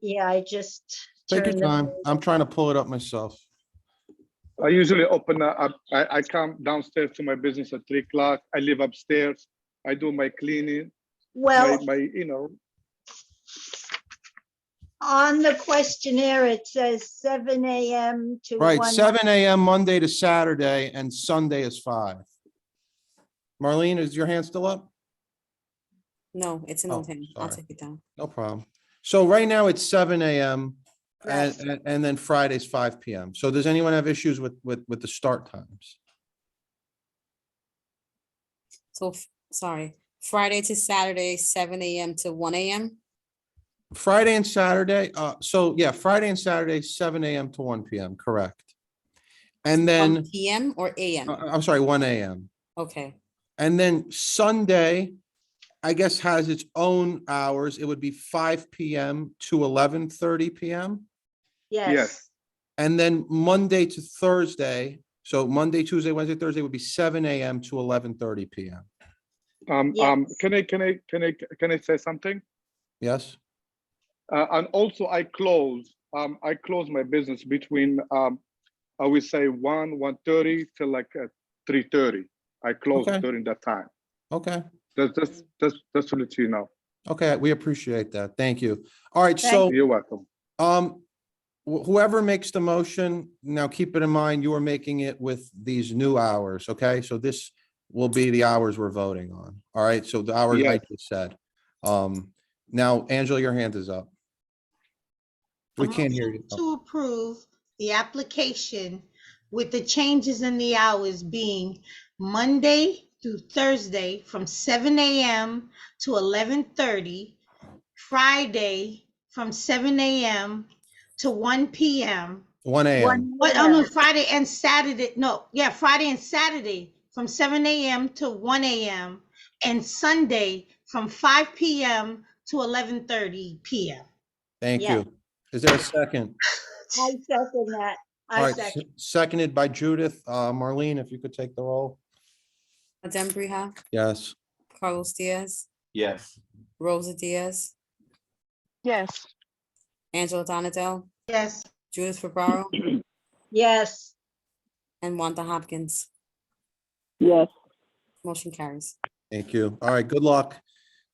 Yeah, I just. take your turned it- time. I'm trying to pull it up myself. I usually open up. I come downstairs to my business at 3 o'clock. I live upstairs. I do my cleaning. Well, My you know. on the questionnaire, it says 7 AM to Right, 1. 7 AM Monday to Saturday, and Sunday is 5. Marlene, is your hand still up? No, it's an Oh, old thing. I'll sorry. take it down. No problem. So right now it's 7 AM Yes. and then Friday's 5 PM. So does anyone have issues with the start times? So, sorry, Friday to Saturday, 7 AM to 1 AM? Friday and Saturday, so yeah, Friday and Saturday, 7 AM to 1 PM, correct. And 1 then, PM or AM? I'm sorry, 1 AM. Okay, And then Sunday, I guess, has its own hours. It would be 5 PM to 11:30 PM. Yes, And then Monday to Thursday, so Monday, Tuesday, Wednesday, Thursday would be 7 AM to 11:30 PM. yes. Can I say something? Yes? And also I close my business between, I would say 1:30 till like 3:30. I close Okay. during that time. Okay. That's to let you know. Okay, we appreciate that. Thank you. All right, Thank so You're welcome. whoever makes the motion, now keep it in mind, you are making it with these new hours, okay? So this will be the hours we're voting on. All right, so the hours I Yes. just said. Now, Angela, your hand is up. We A can't hear motion you. To approve the application with the changes in the hours being Monday through Thursday from 7 AM to 11:30, Friday from 7 AM to 1 PM. 1 AM. But oh no, Friday and Saturday, no, yeah, Friday and Saturday from 7 AM to 1 AM, and Sunday from 5 PM to 11:30 PM. Thank Yeah. you. Is there a second? I second that. All I right, second. seconded by Judith. Marlene, if you could take the roll. Adem Briha, Yes. Carlos Diaz, Yes. Rosa Diaz, Yes. Angela Donadell, Yes. Judith Ferraro, Yes, and Wanda Hopkins. Yes. Motion carries. Thank you. All right, good luck.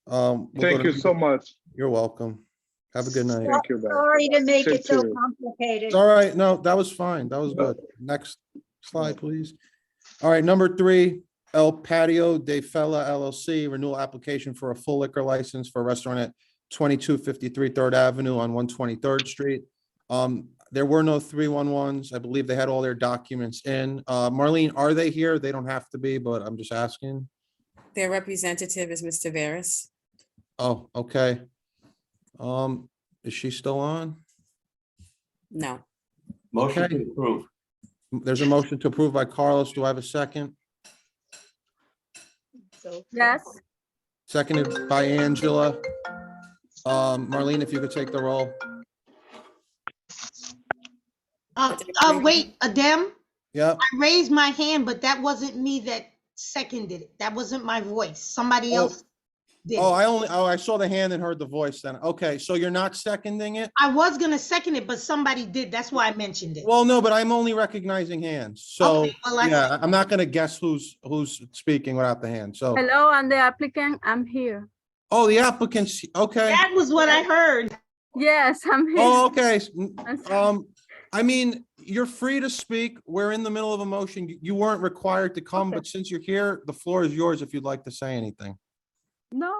We'll go Thank to- you so much. You're welcome. Have a good night. Thank you, guys. sorry to make Same it so to you. complicated. All right, no, that was fine. That was good. Next slide, please. All right, number 3, El Patio de Fella LLC, renewal application for a full liquor license for a restaurant at 2253 Third Avenue on 123rd Street. There were no 311s. I believe they had all their documents in. Marlene, are they here? They don't have to be, but I'm just asking. Their representative is Mr. Veras. Oh, okay. Is she still on? No. Motion Okay. to approve. There's a motion to approve by Carlos. Do I have a second? So- Yes. Seconded by Angela. Marlene, if you could take the roll. Wait, Adem, Yep. I raised my hand, but that wasn't me that seconded it. That wasn't my voice. Somebody Oh. else did. Oh, it. I saw the hand and heard the voice then. Okay, so you're not seconding it? I was gonna second it, but somebody did. That's why I mentioned it. Well, no, but I'm only recognizing hands. So, Okay, well, I- yeah, I'm not gonna guess who's speaking without the hand. So, Hello, I'm the applicant. I'm here. oh, the applicants, okay. That was what I heard. Yes, I'm here. Oh, okay. I'm sorry. I mean, you're free to speak. We're in the middle of a motion. You weren't required to come, Okay. but since you're here, the floor is yours if you'd like to say anything. No,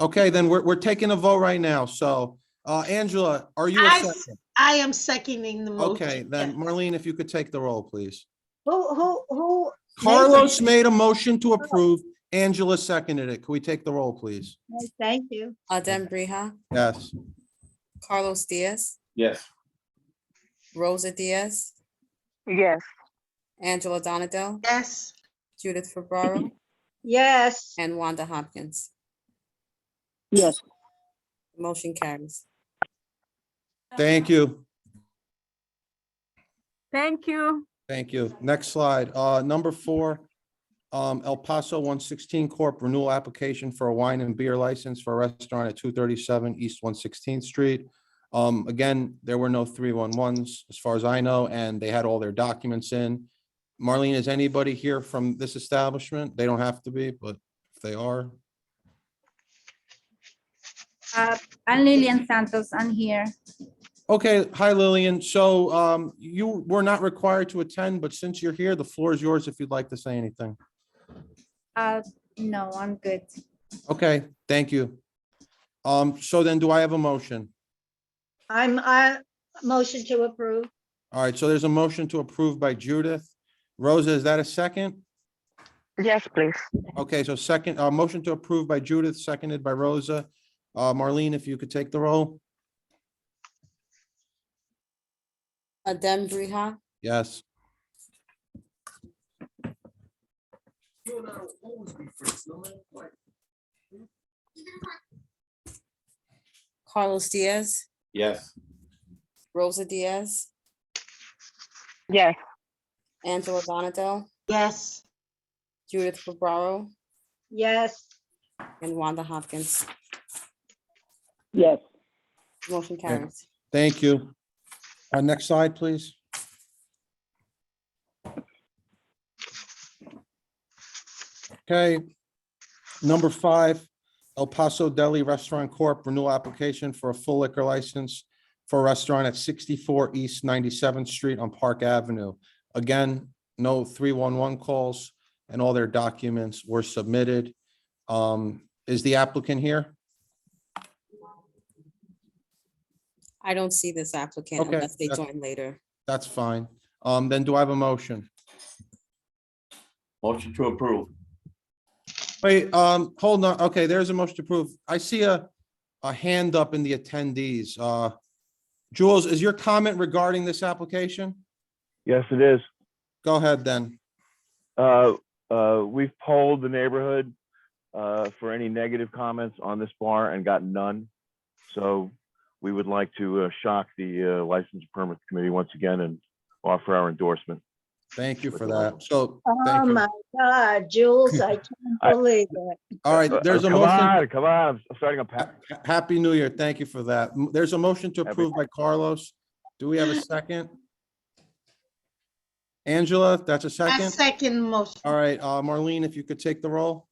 Okay, then we're taking a vote right now. So, Angela, are you a second? I am seconding the motion. Okay, then yes. Marlene, if you could take the roll, please. Who? Carlos made a motion to approve. Angela seconded it. Can we take the roll, please? Thank you. Adem Briha, Yes. Carlos Diaz, Yes. Rosa Diaz, Yes. Angela Donadell, Yes. Judith Ferraro, Yes, and Wanda Hopkins. Yes. Motion carries. Thank you. thank you. Thank you. Next slide. Number 4, El Paso 116 Corp. renewal application for a wine and beer license for a restaurant at 237 East 116th Street. Again, there were no 311s as far as I know, and they had all their documents in. Marlene, is anybody here from this establishment? They don't have to be, but if they are, I'm Lilian Santos. I'm here. okay. Hi, Lillian. So you were not required to attend, but since you're here, the floor is yours if you'd like to say anything. No, I'm good. Okay, thank you. So then do I have a motion? I motion to approve. All right, so there's a motion to approve by Judith. Rosa, is that a second? Yes, please. Okay, so second, motion to approve by Judith, seconded by Rosa. Marlene, if you could take the roll? Adem Briha, Yes. Carlos Diaz, Yes. Rosa Diaz, Yes. Angela Donato, Yes. Judith Ferraro, yes, and Wanda Hopkins. yes, Motion carries. Thank you. Next slide, please. Okay. Number 5, El Paso Deli Restaurant Corp. Renewal application for a full liquor license for a restaurant at 64 East 97th Street on Park Avenue. Again, no 311 calls and all their documents were submitted. Is the applicant here? I don't see this applicant Okay, unless they that's- join later. That's fine. Then do I have a motion? Motion to approve. Wait, hold on. Okay, there's a motion to approve. I see a hand up in the attendees. Jules, is your comment regarding this application? Yes, it is. Go ahead then. We've polled the neighborhood for any negative comments on this bar and got none. So we would like to shock the License Permit Committee once again and offer our endorsement. Thank you for that. So, oh thank you. my God, Jules, I can't believe it. All right, there's a Come motion. on, come on. I'm starting a Happy New Year. Thank you for that. There's a motion to approve by Carlos. Do we have a second? Angela, that's a I second? second motion. All right, Marlene, if you could take the roll.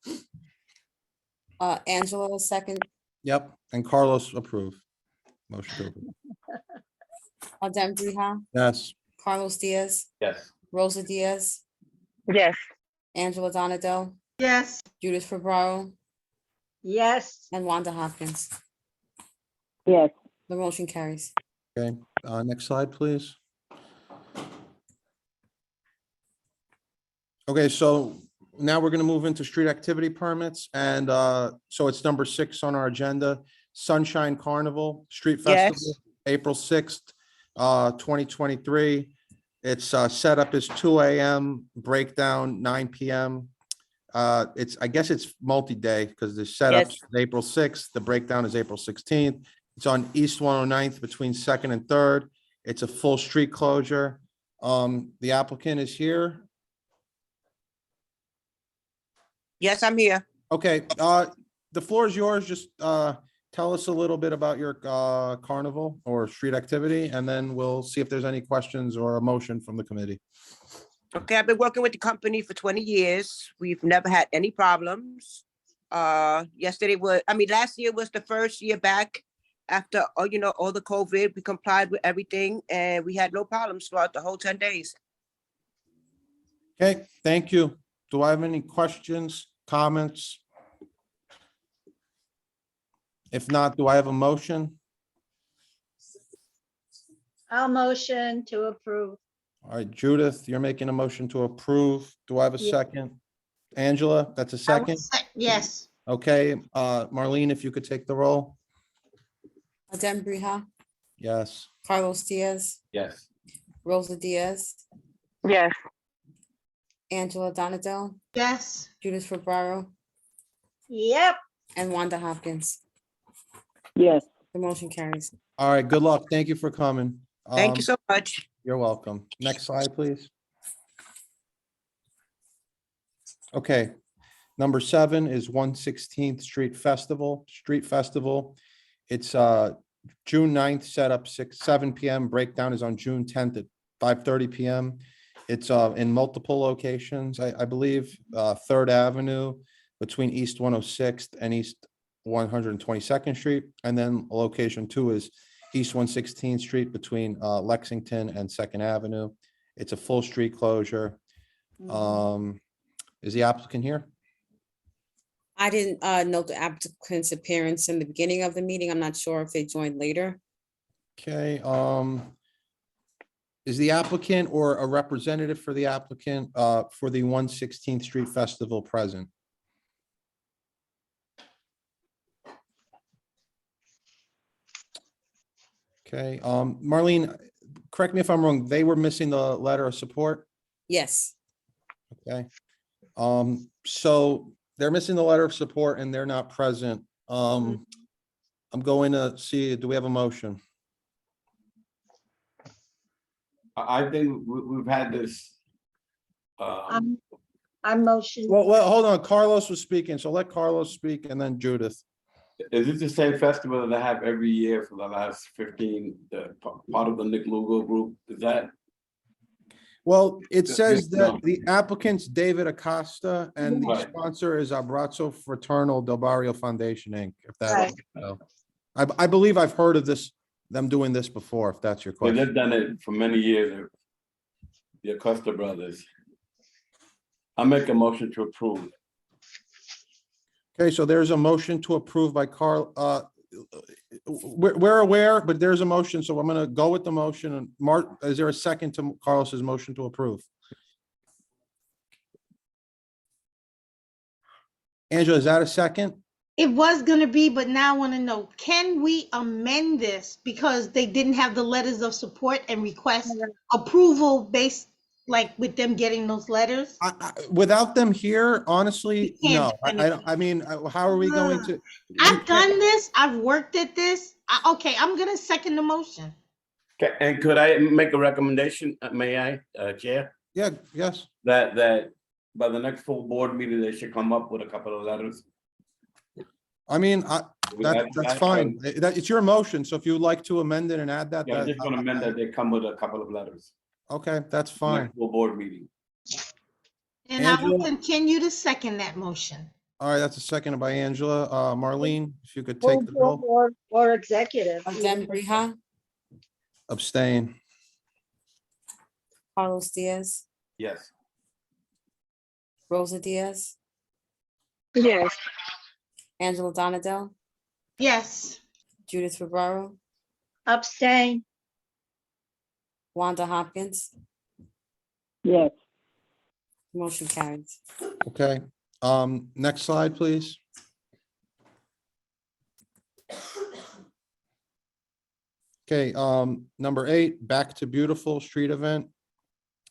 Angela, second. Yep, and Carlos approve. Motion to approve. Adem Briha, Yes. Carlos Diaz, Yes. Rosa Diaz, Yes. Angela Donato, Yes. Judith Ferraro, Yes, and Wanda Hopkins. yes, The motion carries. Okay, next slide, please. Okay, so now we're gonna move into street activity permits, and so it's number 6 on our agenda. Sunshine Carnival Street Festival, April 6th, 2023. It's set up as 2 a.m., breakdown 9 p.m. I guess it's multi-day because the setup is April 6th, the breakdown is April 16th. It's on East 109th between 2nd and 3rd. It's a full street closure. The applicant is here. Yes, I'm here. Okay, the floor is yours. Just tell us a little bit about your carnival or street activity, and then we'll see if there's any questions or a motion from the committee. Okay, I've been working with the company for 20 years. We've never had any problems. Last year was the first year back after, all the COVID. We complied with everything and we had no problems throughout the whole 10 days. Okay, thank you. Do I have any questions, comments? If not, do I have a motion? I'll motion to approve. All right, Judith, you're making a motion to approve. Do I have a Yeah. second? Angela, that's a I will second? yes. Okay, Marlene, if you could take the roll? Adem Briha, Yes. Carlos Diaz, Yes. Rosa Diaz, Yes. Angela Donato, Yes. Judith Ferraro, Yep, and Wanda Hopkins. yes. The motion carries. All right, good luck. Thank you for coming. Thank you so much. You're welcome. Next slide, please. Okay, number 7 is 116th Street Festival, Street Festival. It's June 9th, set up 7 p.m. Breakdown is on June 10th at 5:30 p.m. It's in multiple locations, I believe, 3rd Avenue between East 106th and East 122nd Street. And then location 2 is East 116th Street between Lexington and 2nd Avenue. It's a full street closure. Is the applicant here? I didn't note the applicant's appearance in the beginning of the meeting. I'm not sure if they joined later. Okay, is the applicant or a representative for the applicant for the 116th Street Festival present? Okay, Marlene, correct me if I'm wrong, they were missing the letter of support? Yes, Okay, so they're missing the letter of support and they're not present. I'm going to see, do we have a motion? I think we've had this. I'm motion. Well, hold on. Carlos was speaking, so let Carlos speak and then Judith. Is this the same festival that I have every year for the last 15, part of the Nick Lugo group? Is that? Well, it says no. that the applicant's David Acosta and the Right. sponsor is Abrazo Fraternal Del Barrio Foundation, Inc. If that, Right. I believe I've heard of this, them doing this before, if that's your Well, question. they've done it for many years. The Acosta brothers. I make a motion to approve. Okay, so there's a motion to approve by Carl. We're aware, but there's a motion, so I'm gonna go with the motion. And Mark, is there a second to Carlos's motion to approve? Angela, is that a second? It was gonna be, but now I wanna know, can we amend this? Because they didn't have the letters of support and request approval based, like with them getting those letters? Without them here, honestly, You no. can't do I mean, how are we going to? I've done this, I've worked at this. Okay, I'm gonna second the motion. Okay, and could I make a recommendation? May I, Chair? Yeah, yes. That by the next full board meeting, they should come up with a couple of letters. I mean, that's fine. It's your motion, so if you would like to amend it and add that. Yeah, I'm just gonna amend that they come with a couple of letters. Okay, that's fine. Next full board meeting. And I will Angela? continue to second that motion. All right, that's a second by Angela. Marlene, if you could take the Full roll. board or executive. Adem Briha, Abstain. Carlos Diaz, Yes. Rosa Diaz, Yes. Angela Donadell, Yes. Judith Rivera, Abstain. Wanda Hopkins, Yes. motion carries. Okay, next slide, please. Okay, number 8, Back to Beautiful Street event.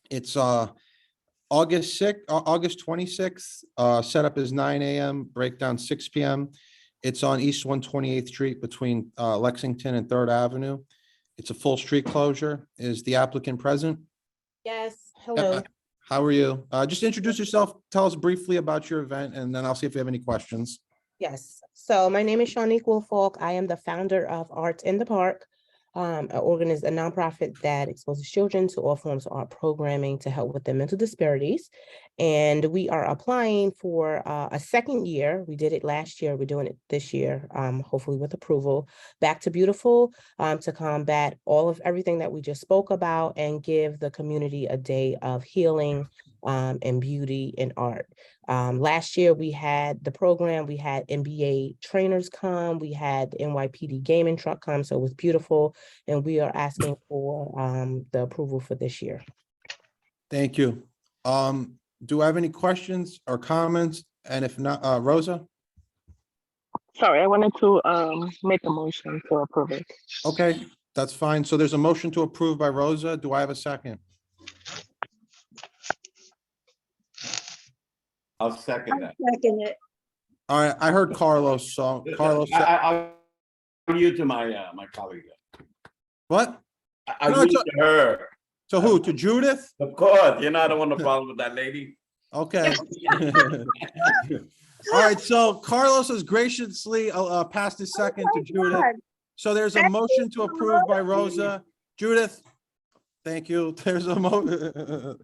It's August 6th, August 26th. Setup is 9 a.m., breakdown 6 p.m. It's on East 128th Street between Lexington and 3rd Avenue. It's a full street closure. Is the applicant present? Yes, hello. How are you? Just introduce yourself. Tell us briefly about your event, and then I'll see if you have any questions. Yes, so my name is Shawnique Woolfolk. I am the founder of Art in the Park, a nonprofit that exposes children to all forms of art programming to help with their mental disparities. And we are applying for a second year. We did it last year. We're doing it this year, hopefully with approval. Back to Beautiful, to combat everything that we just spoke about and give the community a day of healing and beauty and art. Last year we had the program, we had NBA trainers come, we had the NYPD gaming truck come, so it was beautiful. And we are asking for the approval for this year. Thank you. Do I have any questions or comments? And if not, Rosa? Sorry, I wanted to make a motion to approve it. Okay, that's fine. So there's a motion to approve by Rosa. Do I have a second? I'll second that. Second it. All right, I heard Carlos, so Carlos, I'll you to my my colleague. what? I No, you to her. To who? To Judith? Of course, I don't want to problem with that lady. Okay. All right, so Carlos has graciously passed his second to Judith. So there's a motion to approve by Rosa. Judith, thank you. There's a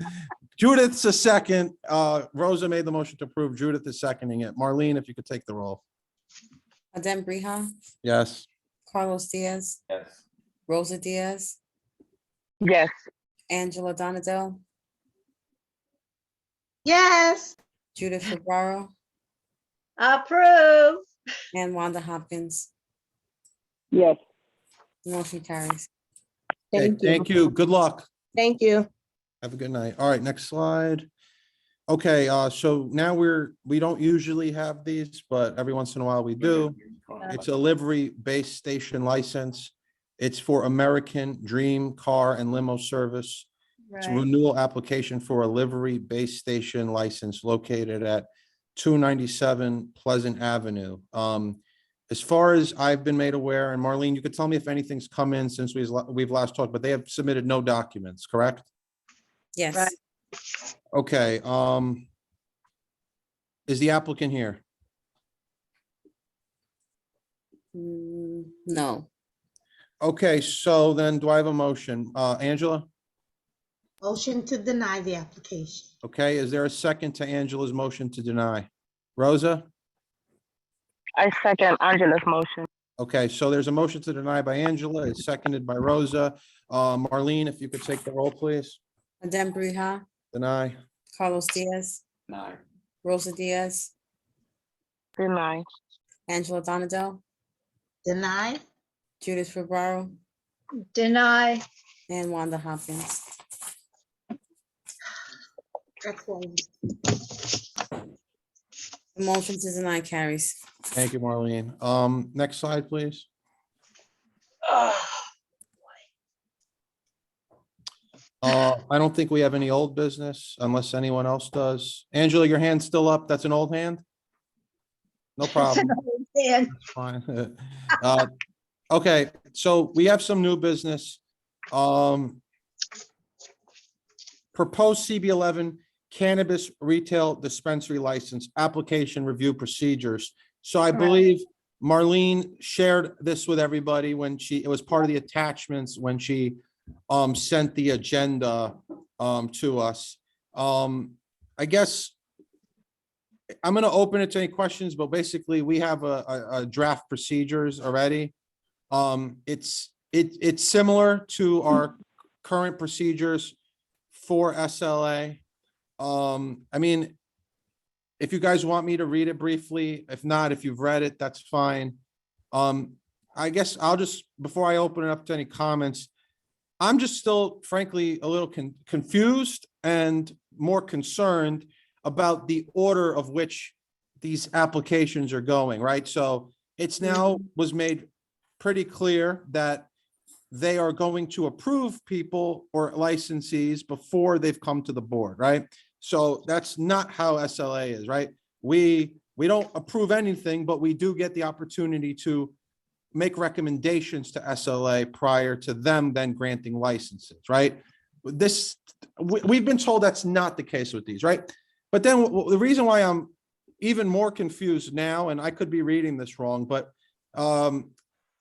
Judith's a second. Rosa made the motion to approve. Judith is seconding it. Marlene, if you could take the roll. Adem Briha, Yes. Carlos Diaz, Yes. Rosa Diaz, Yes. Angela Donadell, Yes. Judith Rivera, Approve. and Wanda Hopkins. Yes. Motion carries. Okay, thank you. Good luck. Thank you. Have a good night. All right, next slide. Okay, so now we don't usually have these, but every once in a while we do. It's a livery-based station license. It's for American Dream Car and Limo Service. It's a renewal application for a livery-based station license located at 297 Pleasant Avenue. as far as I've been made aware, and Marlene, you could tell me if anything's come in since we've last talked, but they have submitted no documents, correct? Yes. Okay, is the applicant here? No. Okay, so then do I have a motion? Angela? Motion to deny the application. Okay, is there a second to Angela's motion to deny? Rosa? I second Angela's motion. Okay, so there's a motion to deny by Angela, it's seconded by Rosa. Marlene, if you could take the roll, please. Adem Brija, Deny. Carlos Diaz, Deny. Rosa Diaz, Deny. Angela Donadell, Deny. Judith Rivero, Deny. and Wanda Hopkins. That's one. The motion to deny carries. Thank you, Marlene. Next slide, please. I don't think we have any old business unless anyone else does. Angela, your hand's still up. That's an old hand? No problem. And That's fine. Okay, so we have some new business. Proposed CB11 cannabis retail dispensary license application review procedures. So I believe Marlene shared this with everybody when it was part of the attachments when she sent the agenda to us. I guess I'm going to open it to any questions, but basically we have a draft procedures already. It's similar to our current procedures for SLA. I mean, if you guys want me to read it briefly, if not, if you've read it, that's fine. I guess I'll just, before I open it up to any comments, I'm just still frankly a little confused and more concerned about the order of which these applications are going, right? So it's now was made pretty clear that they are going to approve people or licensees before they've come to the board, right? So that's not how SLA is, right? We don't approve anything, but we do get the opportunity to make recommendations to SLA prior to them then granting licenses, right? We've been told that's not the case with these, right? But then the reason why I'm even more confused now, and I could be reading this wrong, but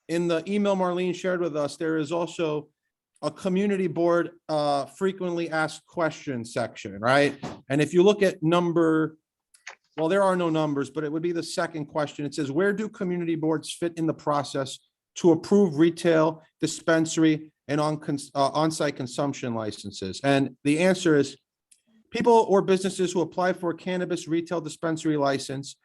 in the email Marlene shared with us, there is also a community board frequently asked questions section, right? And if you look at well, there are no numbers, but it would be the second question. It says, where do community boards fit in the process to approve retail, dispensary, and on-site consumption licenses? And the answer is people or businesses who apply for a cannabis retail dispensary license,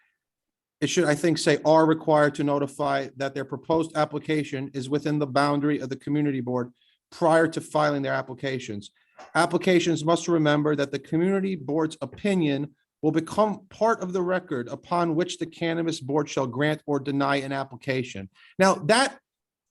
it should, I think, say are required to notify that their proposed application is within the boundary of the community board prior to filing their applications. Applications must remember that the community board's opinion will become part of the record upon which the cannabis board shall grant or deny an application. Now, that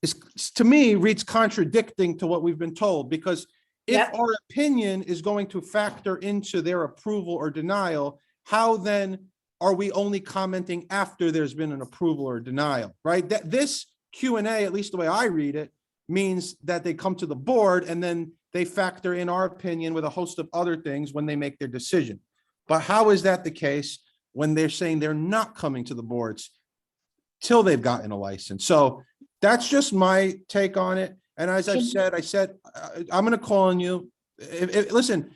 is, to me, reads contradicting to what we've been told, because if our opinion is going to factor into their approval or denial, how then are we only commenting after there's been an approval or denial, right? That this Q&A, at least the way I read it, means that they come to the board and then they factor in our opinion with a host of other things when they make their decision. But how is that the case when they're saying they're not coming to the boards till they've gotten a license? So that's just my take on it. And as I've said, I'm going to call on you. Listen,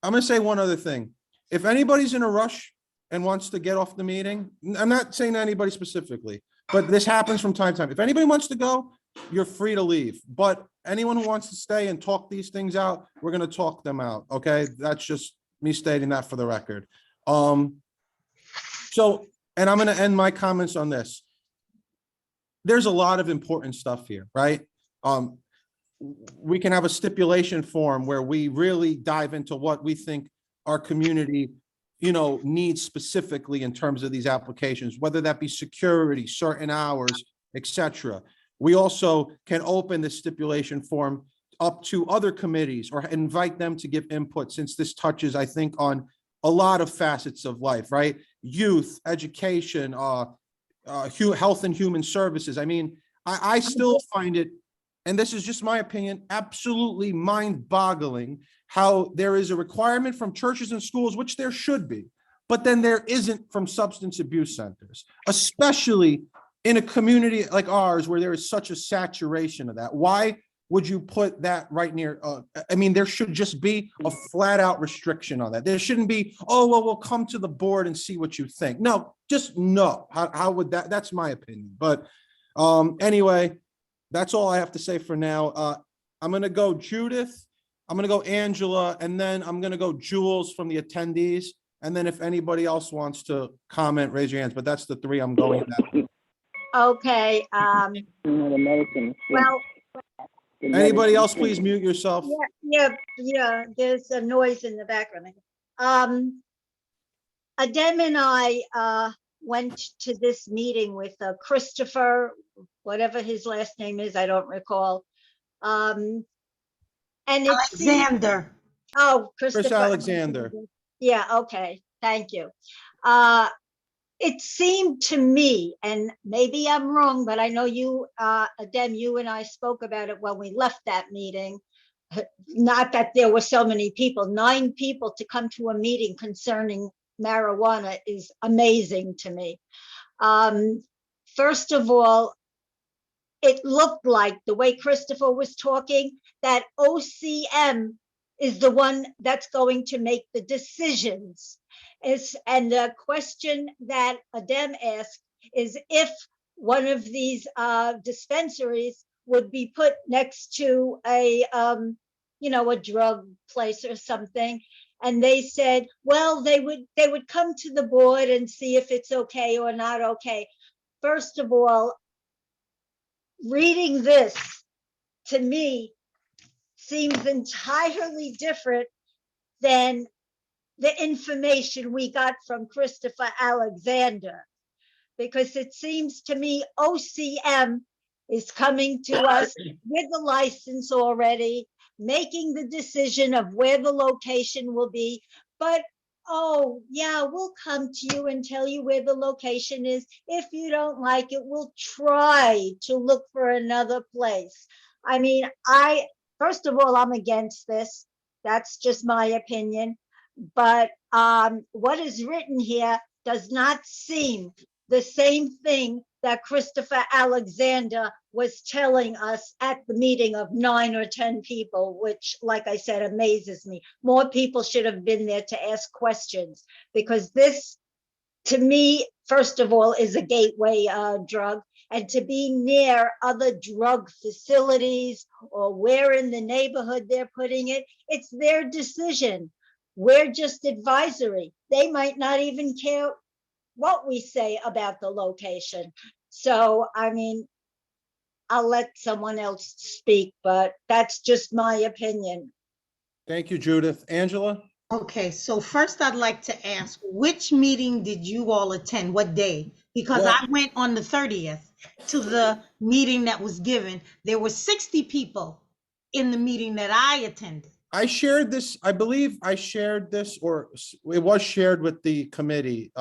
I'm going to say one other thing. If anybody's in a rush and wants to get off the meeting, I'm not saying anybody specifically, but this happens from time to time. If anybody wants to go, you're free to leave. But anyone who wants to stay and talk these things out, we're going to talk them out. Okay. That's just me stating that for the record. So, and I'm going to end my comments on this. There's a lot of important stuff here, right? We can have a stipulation form where we really dive into what we think our community, needs specifically in terms of these applications, whether that be security, certain hours, etc. We also can open the stipulation form up to other committees or invite them to give input, since this touches, I think, on a lot of facets of life, right? Youth, education, Health and Human Services. I mean, I still find it, and this is just my opinion, absolutely mind-boggling how there is a requirement from churches and schools, which there should be, but then there isn't from substance abuse centers, especially in a community like ours where there is such a saturation of that. Why would you put that right near? I mean, there should just be a flat out restriction on that. There shouldn't be, oh, well, we'll come to the board and see what you think. No, just no. How would that? That's my opinion. But anyway, that's all I have to say for now. I'm going to go Judith, I'm going to go Angela, and then I'm going to go Jules from the attendees. And then if anybody else wants to comment, raise your hands. But that's the three I'm going at. Okay, well, Anybody else, please mute yourself. yeah, there's a noise in the background. Adem and I went to this meeting with Christopher, whatever his last name is, I don't recall. And it's Alexander. Oh, Christopher. Chris Alexander. Yeah, okay, thank you. It seemed to me, and maybe I'm wrong, but I know you, Adem, you and I spoke about it when we left that meeting. Not that there were so many people, 9 people to come to a meeting concerning marijuana is amazing to me. First of all, it looked like the way Christopher was talking, that OCM is the one that's going to make the decisions. And the question that Adem asked is if one of these dispensaries would be put next to a, a drug place or something. And they said, well, they would come to the board and see if it's okay or not okay. First of all, reading this to me seems entirely different than the information we got from Christopher Alexander, because it seems to me OCM is coming to us with the license already, making the decision of where the location will be. But, oh, yeah, we'll come to you and tell you where the location is. If you don't like it, we'll try to look for another place. I mean, first of all, I'm against this. That's just my opinion. But what is written here does not seem the same thing that Christopher Alexander was telling us at the meeting of 9 or 10 people, which, like I said, amazes me. More people should have been there to ask questions, because this, to me, first of all, is a gateway drug. And to be near other drug facilities or where in the neighborhood they're putting it, it's their decision. We're just advisory. They might not even care what we say about the location. So, I mean, I'll let someone else speak, but that's just my opinion. Thank you, Judith. Angela? Okay, so first I'd like to ask, which meeting did you all attend? What day? Because I went on the 30th to the meeting that was given. There were 60 people in the meeting that I attended. I shared this, I believe I shared this, or it was shared with the committee,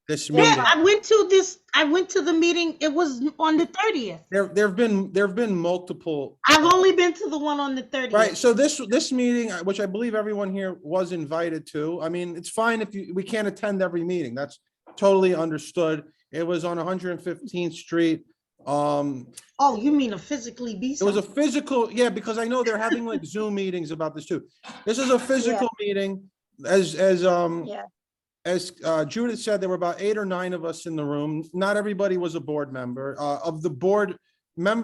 this meeting. Yeah, I went to the meeting, it was on the 30th. There have been multiple. I've only been to the one on the 30th. Right, so this meeting, which I believe everyone here was invited to, I mean, it's fine if we can't attend every meeting, that's totally understood. It was on 115th Street. Oh, you mean a physically be? It was a physical, yeah, because I know they're having like Zoom meetings about this too. This is a physical meeting. As Judith said, there were about 8 or 9 of us in the room. Not everybody was a board member. Of the board,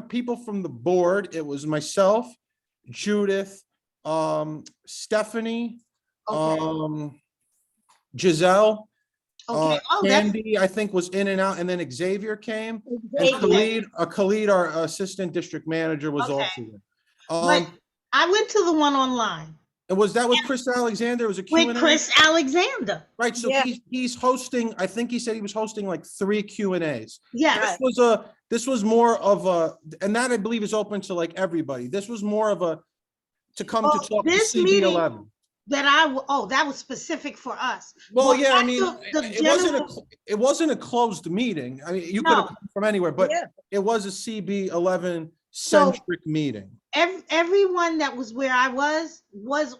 people from the board, it was myself, Judith, Stephanie, Giselle, Candy, I think, was in and out, and then Xavier came, and Khalid, our assistant district manager, was also there. But I went to the one online. And that was Chris Alexander? It was a Q&A? With Chris Alexander. Right, so he's hosting, I think he said he was hosting like 3 Q&As. Yeah. This was more of a, and that I believe is open to like everybody. This was more of a, to come to talk to CB11. Oh, that was specific for us. Well, But yeah, I at mean, the it wasn't a closed meeting. I mean, you could have No. come from anywhere, but Yeah. it was a CB11 So- centric meeting. Everyone that was where I was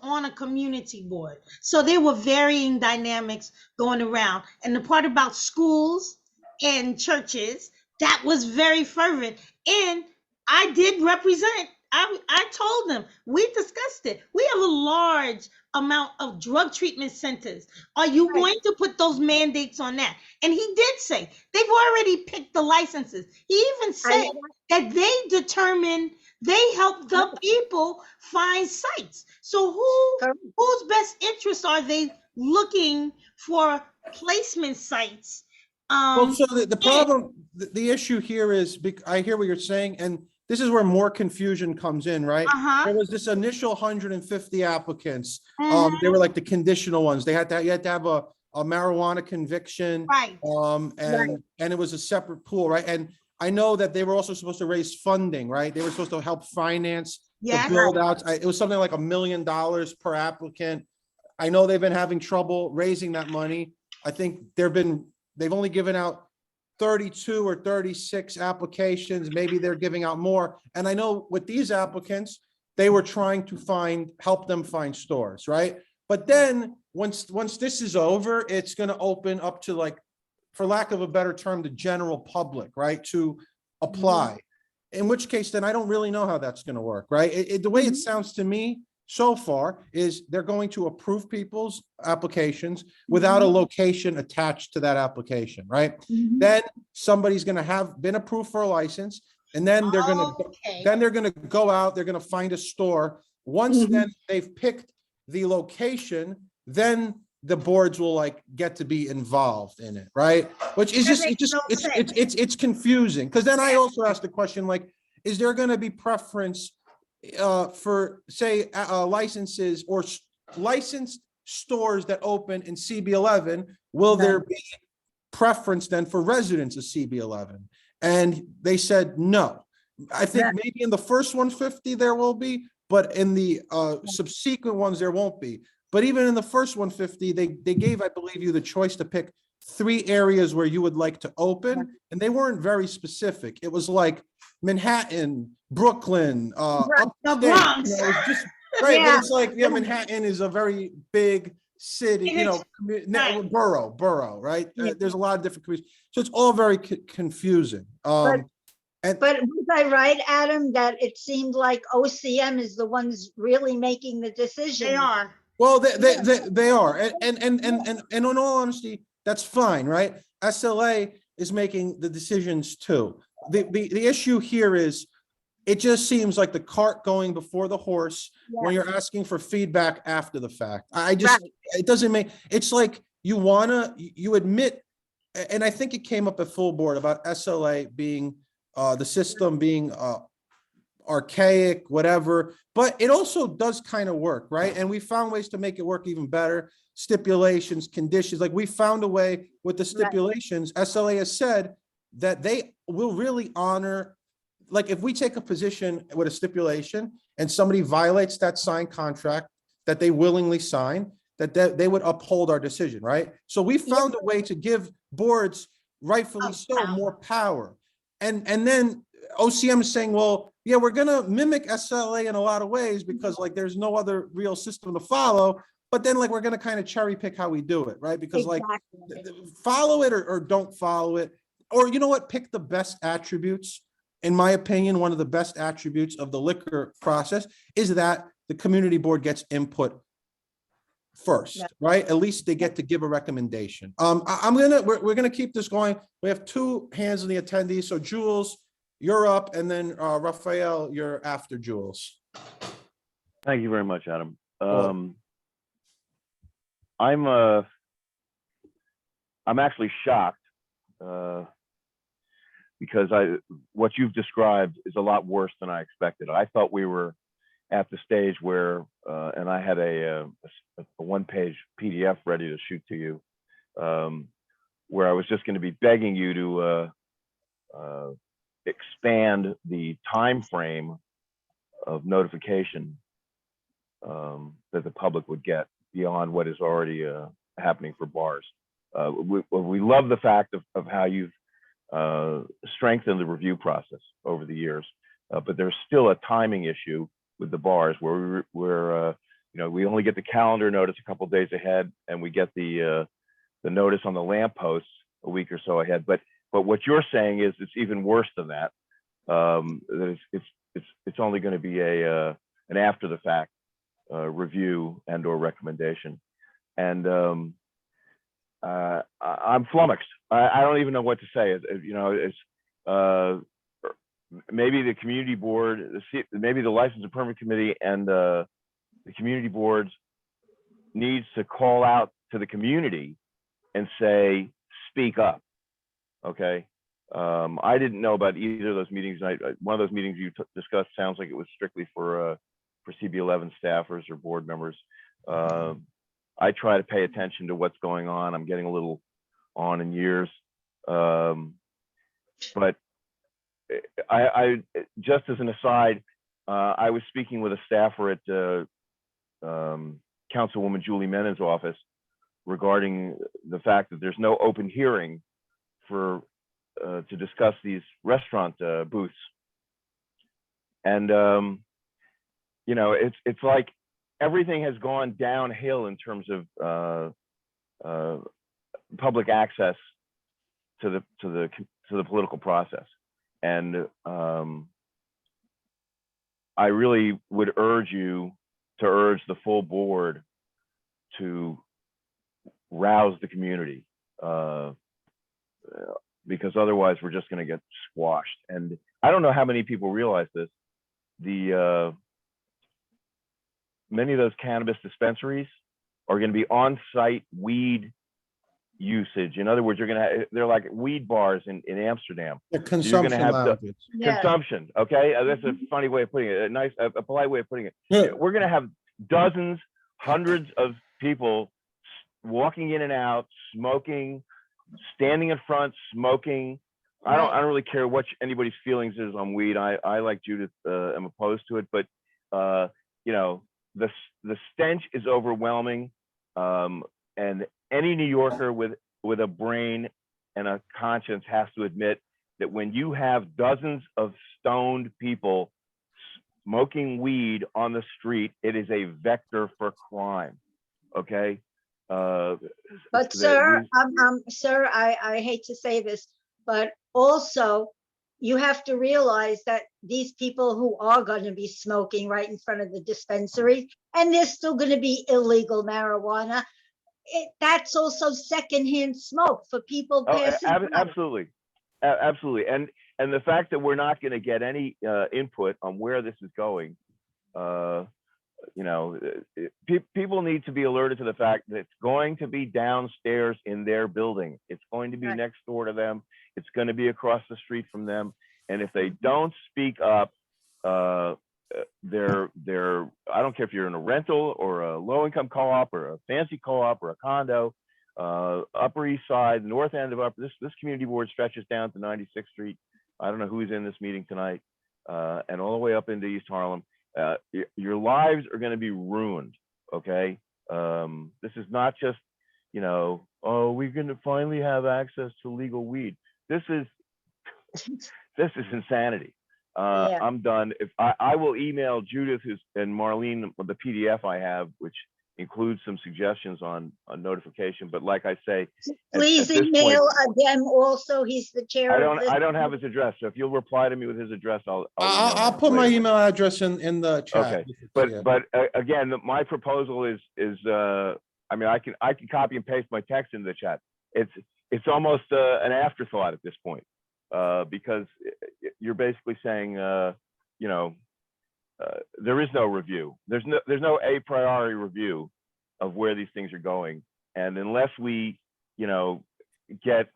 on a community board. So there were varying dynamics going around. And the part about schools and churches, that was very fervent. And I did represent, I told them, we discussed it. We have a large amount of drug treatment centers. Are you Right. going to put those mandates on that? And he did say they've already picked the licenses. He even said that they help the people find sites. So whose best interest are they looking for placement sites? Well, so the problem, the issue here is, I hear what you're saying, and this is where more confusion comes in, right? There was this initial 150 applicants. They were like the conditional ones. You had to have a marijuana conviction. Right. And it was a separate pool, right? And I know that they were also supposed to raise funding, right? They were supposed to help finance the build outs. It was something like $1 million per applicant. I know they've been having trouble raising that money. I think they've only given out 32 or 36 applications. Maybe they're giving out more. And I know with these applicants, they were trying to help them find stores, right? But then once this is over, it's going to open up to, like, for lack of a better term, the general public, right, to apply. In which case, then I don't really know how that's going to work, right? The way it sounds to me so far is they're going to approve people's applications without a location attached to that application, right? Then somebody's going to have been approved for a license, and then they're going to go out, they're going to find a store. Once then they've picked the location, then the boards will, like, get to be involved in it, right? Which is it's confusing, because then I also asked the question, like, is there going to be preference for, say, licenses or licensed stores that open in CB11? Will there be preference then for residents of CB11? And they said no. I think maybe in the first 150 there will be, but in the subsequent ones there won't be. But even in the first 150, they gave, I believe, you the choice to pick 3 areas where you would like to open, and they weren't very specific. It was like Manhattan, Brooklyn, the Bronx. You know, it was just right. But it's like, yeah, Manhattan is a very big city, you know, borough, right? There's a lot of different communities, so it's all very confusing. But was I right, Adam, that it seemed like OCM is the ones really making the decision? They are. Well, they are, and in all honesty, that's fine, right? SLA is making the decisions too. The issue here is, it just seems like the cart going before the horse when you're asking for feedback after the fact. It doesn't make, it's like you admit, and I think it came up at full board about SLA being, the system being archaic, whatever, but it also does kind of work, right? And we found ways to make it work even better. Stipulations, conditions, like we found a way with the stipulations. SLA has said that they will really honor, like if we take a position with a stipulation and somebody violates that signed contract that they willingly sign, that they would uphold our decision, right? So we found a way to give boards, rightfully so, more power. And then OCM is saying, well, yeah, we're going to mimic SLA in a lot of ways because, like, there's no other real system to follow. But then, like, we're going to kind of cherry pick how we do it, right? Because like, follow it or don't follow it. Or, you know what, pick the best attributes. In my opinion, one of the best attributes of the liquor process is that the community board gets input first, right? At least they get to give a recommendation. We're gonna keep this going. We have 2 hands in the attendees. So Jules, you're up, and then Raphael, you're after Jules. Thank you very much, Adam. I'm actually shocked because what you've described is a lot worse than I expected. I thought we were at the stage where, and I had a 1-page PDF ready to shoot to you, where I was just going to be begging you to expand the time frame of notification that the public would get beyond what is already happening for bars. We love the fact of how you've strengthened the review process over the years, but there's still a timing issue with the bars where we only get the calendar notice a couple days ahead, and we get the notice on the lampposts a week or so ahead. But what you're saying is it's even worse than that. That it's only going to be an after the fact review and or recommendation, and I'm flummoxed. I don't even know what to say. It's maybe the community board, maybe the license and permit committee and the community boards needs to call out to the community and say, speak up. Okay. I didn't know about either of those meetings. One of those meetings you discussed sounds like it was strictly for CB11 staffers or board members. I try to pay attention to what's going on. I'm getting a little on in years. But I just as an aside, I was speaking with a staffer at Councilwoman Julie Menon's office regarding the fact that there's no open hearing for to discuss these restaurant booths. And it's like everything has gone downhill in terms of public access to the political process. And I really would urge you to urge the full board to rouse the community, because otherwise we're just going to get squashed. And I don't know how many people realize this. Many of those cannabis dispensaries are going to be on-site weed usage. In other words, they're like weed bars in Amsterdam. The You're consumption going to have lounges. consumption. Okay, that's a funny way of putting it. A polite way of putting it. Yeah. We're going to have dozens, hundreds of people walking in and out, smoking, standing in front, smoking. I don't really care what anybody's feelings is on weed. I like Judith, am opposed to it, but the stench is overwhelming, and any New Yorker with a brain and a conscience has to admit that when you have dozens of stoned people smoking weed on the street, it is a vector for crime. Okay. But sir, sir, I hate to say this, but also you have to realize that these people who are going to be smoking right in front of the dispensary, and there's still going to be illegal marijuana, that's also secondhand smoke for people passing by. Absolutely. Absolutely. And the fact that we're not going to get any input on where this is going, people need to be alerted to the fact that it's going to be downstairs in their building. It's going to be next door to them. It's going to be across the street from them. And if they don't speak up, they're I don't care if you're in a rental or a low-income co-op or a fancy co-op or a condo, Upper East Side, north end of this community board stretches down to 96th Street. I don't know who's in this meeting tonight, and all the way up into East Harlem. Your lives are going to be ruined. Okay. This is not just, oh, we're going to finally have access to legal weed. This is insanity. I'm done. If I will email Judith and Marlene the PDF I have, which includes some suggestions on notification. But like I say, please email them also. He's the chair. I don't have his address. So if you'll reply to me with his address, I'll put my email address in the chat. Okay. But again, my proposal is I mean, I can copy and paste my text into the chat. It's almost an afterthought at this point, because you're basically saying, there is no review. There's no a priori review of where these things are going. And unless we, get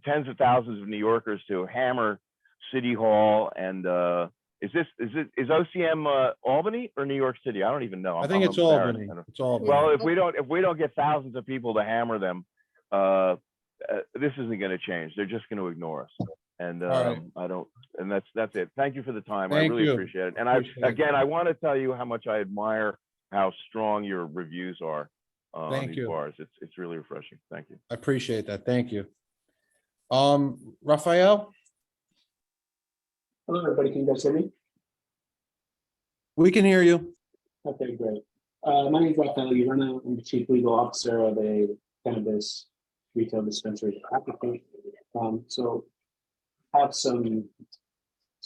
tens of thousands of New Yorkers to hammer City Hall and is OCM Albany or New York City? I don't even know. I think it's Albany. It's Albany. Well, if we don't get thousands of people to hammer them, this isn't going to change. They're just going to ignore us. And and that's it. Thank you for the time. I really appreciate it. And I want to tell you how much I admire how strong your reviews are. on Thank these you. bars. It's really refreshing. Thank you. I appreciate that. Thank you. Raphael, Hello, everybody. Can you guys hear me? we can hear you. Okay, great. My name is Rafael Urena. I'm the Chief Legal Officer of a cannabis retail dispensary applicant. So I have some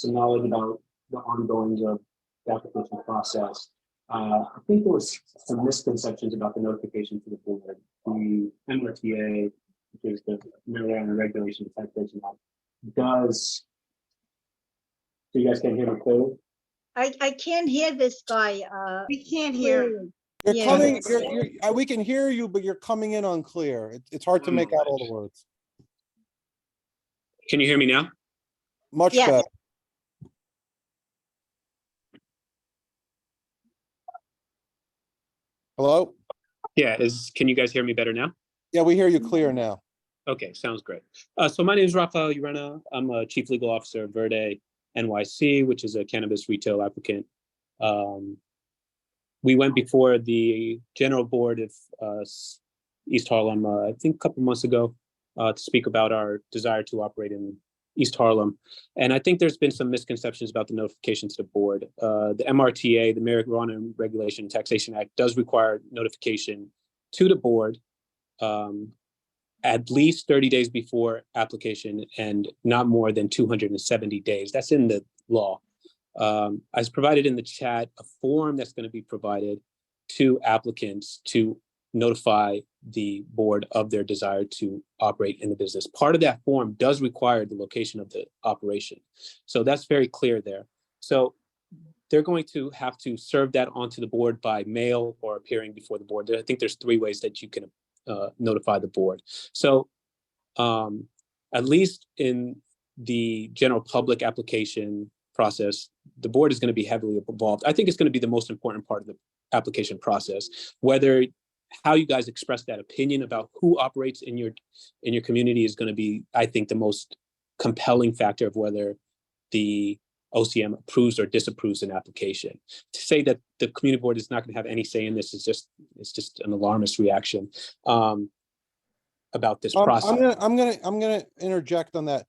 knowledge about the ongoings of the application process. I think there was some misconceptions about the notification to the board. The MRTA, which is the Marijuana Regulation Taxation Act, does. So you guys can't hear me clearly? I can't hear this guy. We can't hear. Clearly. You're Yeah. coming, we can hear you, but you're coming in unclear. It's hard to make out all the words. Can you hear me now? Much Yes. better. Hello? Yeah, can you guys hear me better now? Yeah, we hear you clear now. Okay, sounds great. So my name is Rafael Urena. I'm a Chief Legal Officer of Verde NYC, which is a cannabis retail applicant. We went before the General Board of East Harlem, I think a couple months ago, to speak about our desire to operate in East Harlem. And I think there's been some misconceptions about the notification to the board. The MRTA, the Marijuana Regulation Taxation Act, does require notification to the board at least 30 days before application and not more than 270 days. That's in the law. As provided in the chat, a form that's going to be provided to applicants to notify the board of their desire to operate in the business. Part of that form does require the location of the operation. So that's very clear there. So they're going to have to serve that onto the board by mail or appearing before the board. I think there's 3 ways that you can notify the board. So at least in the general public application process, the board is going to be heavily involved. I think it's going to be the most important part of the application process, whether how you guys express that opinion about who operates in your community is going to be, I think, the most compelling factor of whether the OCM approves or disapproves an application. To say that the community board is not going to have any say in this is just an alarmist reaction about this process. I'm gonna interject on that.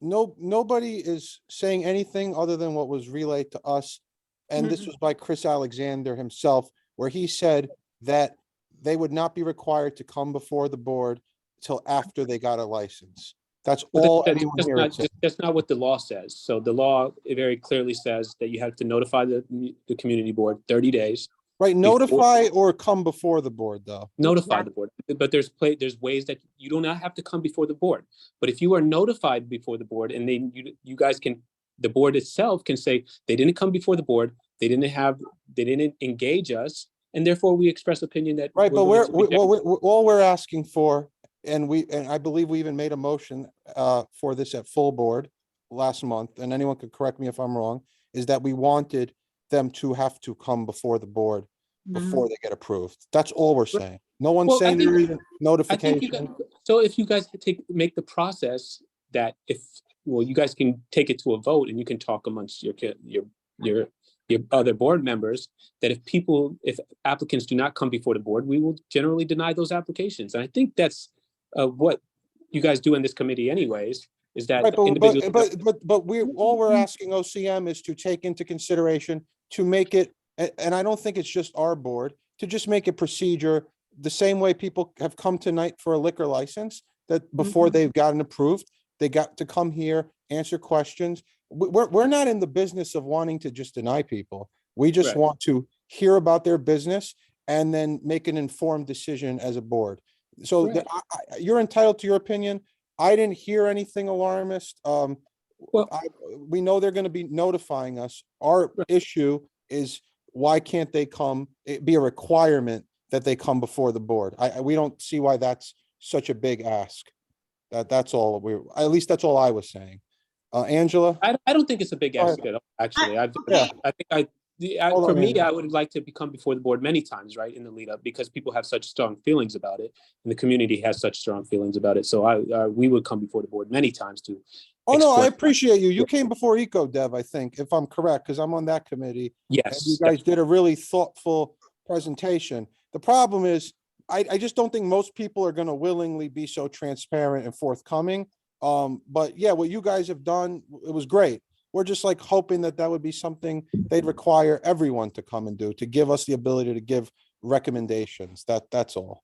Nobody is saying anything other than what was relayed to us. And this was by Chris Alexander himself, where he said that they would not be required to come before the board till after they got a license. That's all anyone here is saying. That's not what the law says. So the law, it very clearly says that you have to notify the community board 30 days. Right, notify or come before the board, though. Notify the board, but there's ways that you do not have to come before the board. But if you are notified before the board, and then you guys can, the board itself can say they didn't come before the board, they didn't engage us, and therefore we express opinion that right. But all we're asking for, and I believe we even made a motion for this at full board last month, and anyone could correct me if I'm wrong, is that we wanted them to have to come before the board before they get approved. That's all we're saying. No one's saying there isn't notification. So if you guys make the process that you guys can take it to a vote and you can talk amongst your other board members that if applicants do not come before the board, we will generally deny those applications. And I think that's what you guys do in this committee anyways, is that right, but we're asking OCM is to take into consideration to make it, and I don't think it's just our board, to just make a procedure the same way people have come tonight for a liquor license, that before they've gotten approved, they got to come here, answer questions. We're not in the business of wanting to just deny people. We just want to hear about their business and then make an informed decision as a board. So you're entitled to your opinion. I didn't hear anything alarmist. We know they're going to be notifying us. Our issue is, why can't they come? It be a requirement that they come before the board. We don't see why that's such a big ask. That's all at least that's all I was saying. Angela? I don't think it's a big ask at all, actually. For me, I would like to come before the board many times, right, in the lead up, because people have such strong feelings about it, and the community has such strong feelings about it. So we would come before the board many times to. Oh no, I appreciate you. You came before EcoDev, I think, if I'm correct, because I'm on that committee. Yes. And you guys did a really thoughtful presentation. The problem is, I just don't think most people are gonna willingly be so transparent and forthcoming. But yeah, what you guys have done, it was great. We're just like hoping that that would be something they'd require everyone to come and do, to give us the ability to give recommendations. That's all.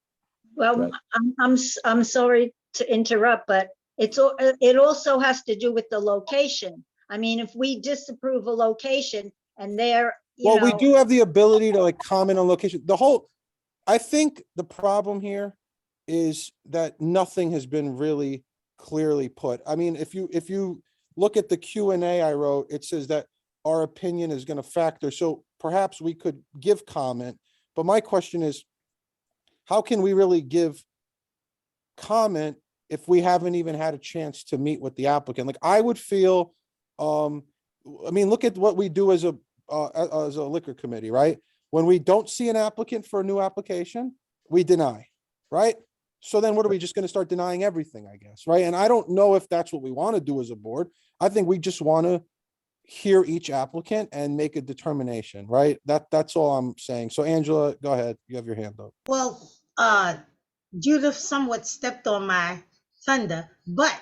Well, Right. I'm sorry to interrupt, but it also has to do with the location. I mean, if we disapprove a location and they're, Well, we do have the ability to like comment on location. I think the problem here is that nothing has been really clearly put. I mean, if you look at the Q&A I wrote, it says that our opinion is going to factor. So perhaps we could give comment, but my question is, how can we really give comment if we haven't even had a chance to meet with the applicant? Like I would feel, I mean, look at what we do as a liquor committee, right? When we don't see an applicant for a new application, we deny, right? So then what are we just going to start denying everything, I guess, right? And I don't know if that's what we want to do as a board. I think we just want to hear each applicant and make a determination, right? That's all I'm saying. So Angela, go ahead. You have your hand up. Well, Judith somewhat stepped on my thunder, but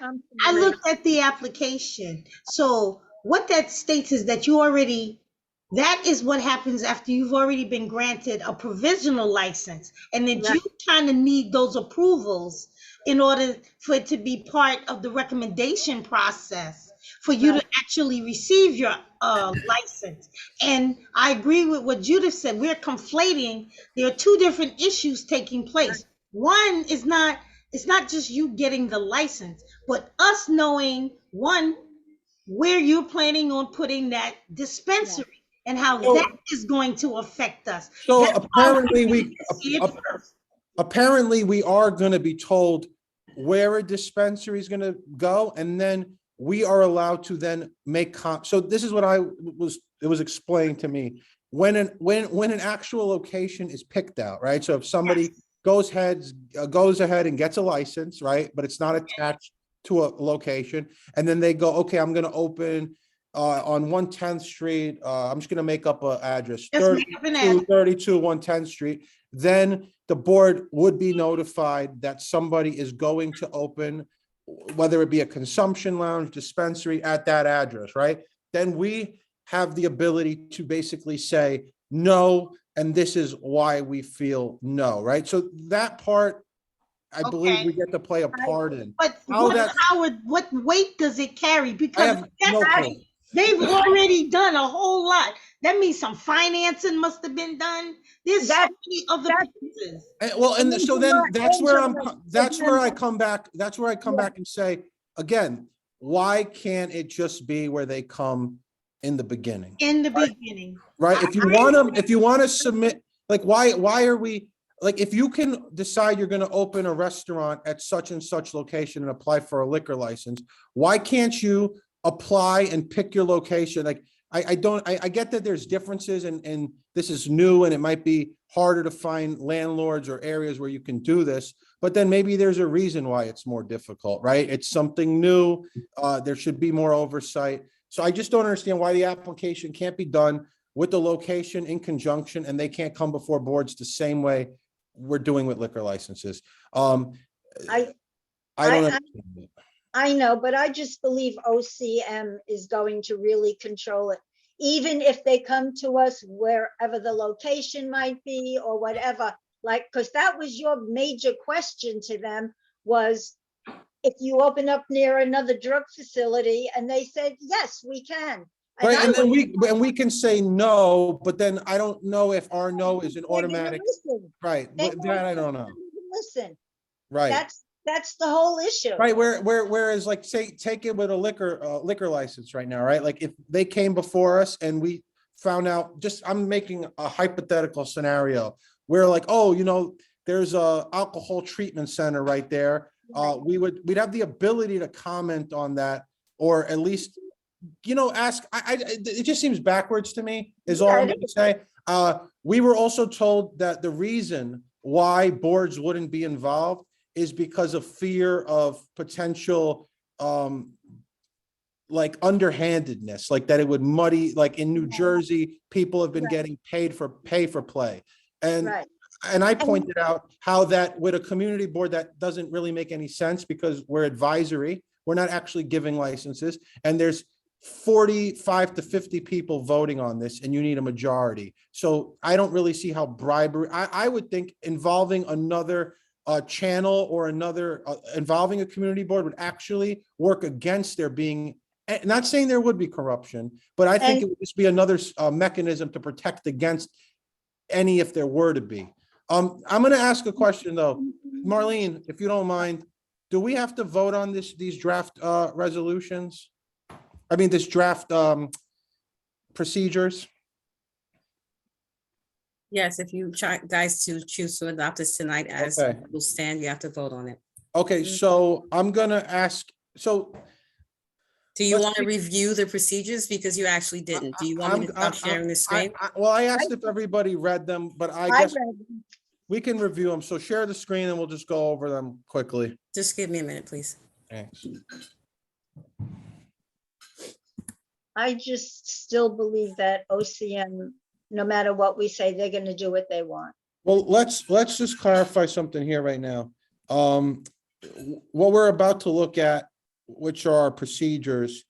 I looked at the application. So what that states is that that is what happens after you've already been granted a provisional license, and that you kind of need those approvals in order for it to be part of the recommendation process for you to actually receive your license. And I agree with what Judith said. We're conflating. There are two different issues taking place. One is it's not just you getting the license, but us knowing, one, where you're planning on putting that dispensary and how that is going to affect us. So That's apparently we are going to be told where a dispensary is going to go, and then we are allowed to then make so this is what it was explained to me. When an actual location is picked out, right? So if somebody goes ahead and gets a license, right? But it's not attached to a location, and then they go, okay, I'm going to open on 110th Street. I'm just going to make up an address, 32 110th Street. Then the board would be notified that somebody is going to open, whether it be a consumption lounge, dispensary at that address, right? Then we have the ability to basically say no, and this is why we feel no, right? So that part, I believe we get to play a part in. But Howard, what weight does it carry? Because they've already done a whole lot. That means some financing must have been done. There's so many other pieces. Well, and so then that's where I come back and say, again, why can't it just be where they come in the beginning? In the beginning. Right? If you want to submit, like, why are we, like, if you can decide you're going to open a restaurant at such and such location and apply for a liquor license, why can't you apply and pick your location? Like, I get that there's differences and this is new and it might be harder to find landlords or areas where you can do this, but then maybe there's a reason why it's more difficult, right? It's something new. There should be more oversight. So I just don't understand why the application can't be done with the location in conjunction, and they can't come before boards the same way we're doing with liquor licenses. I don't understand it. I know, but I just believe OCM is going to really control it. Even if they come to us wherever the location might be or whatever, like, because that was your major question to them, was if you open up near another drug facility, and they said, yes, we can. Right, and then we can say no, but then I don't know if our no is an automatic. Right, that I don't know. Listen. Right. That's the whole issue. Right, whereas, like, say, take it with a liquor license right now, right? Like, if they came before us and we found out, I'm making a hypothetical scenario where, like, oh, you know, there's a alcohol treatment center right there. We'd have the ability to comment on that, or at least, you know, ask. It just seems backwards to me, is all I'm going to say. We were also told that the reason why boards wouldn't be involved is because of fear of potential, like, underhandedness, like that it would muddy, like in New Jersey, people have been getting paid for pay for play. And and I pointed out how that with a community board, that doesn't really make any sense because we're advisory. We're not actually giving licenses, and there's 45 to 50 people voting on this, and you need a majority. So I don't really see how bribery, I would think involving another channel or another, involving a community board would actually work against there being, not saying there would be corruption, but I think it would just be another mechanism to protect against any if there were to be. I'm going to ask a question though. Marlene, if you don't mind, do we have to vote on these draft resolutions? I mean, this draft procedures? Yes, if you guys to choose to adopt this tonight as Okay. will stand, you have to vote on it. Okay, so I'm gonna ask, so. Do you let's want to see. review the procedures? Because you actually didn't. Do you want me to stop sharing the screen? Well, I asked if everybody read them, but I guess we can review them. So share the screen and we'll just go over them quickly. Just give me a minute, please. Thanks. I just still believe that OCM, no matter what we say, they're gonna do what they want. Well, let's just clarify something here right now. What we're about to look at, which are our procedures,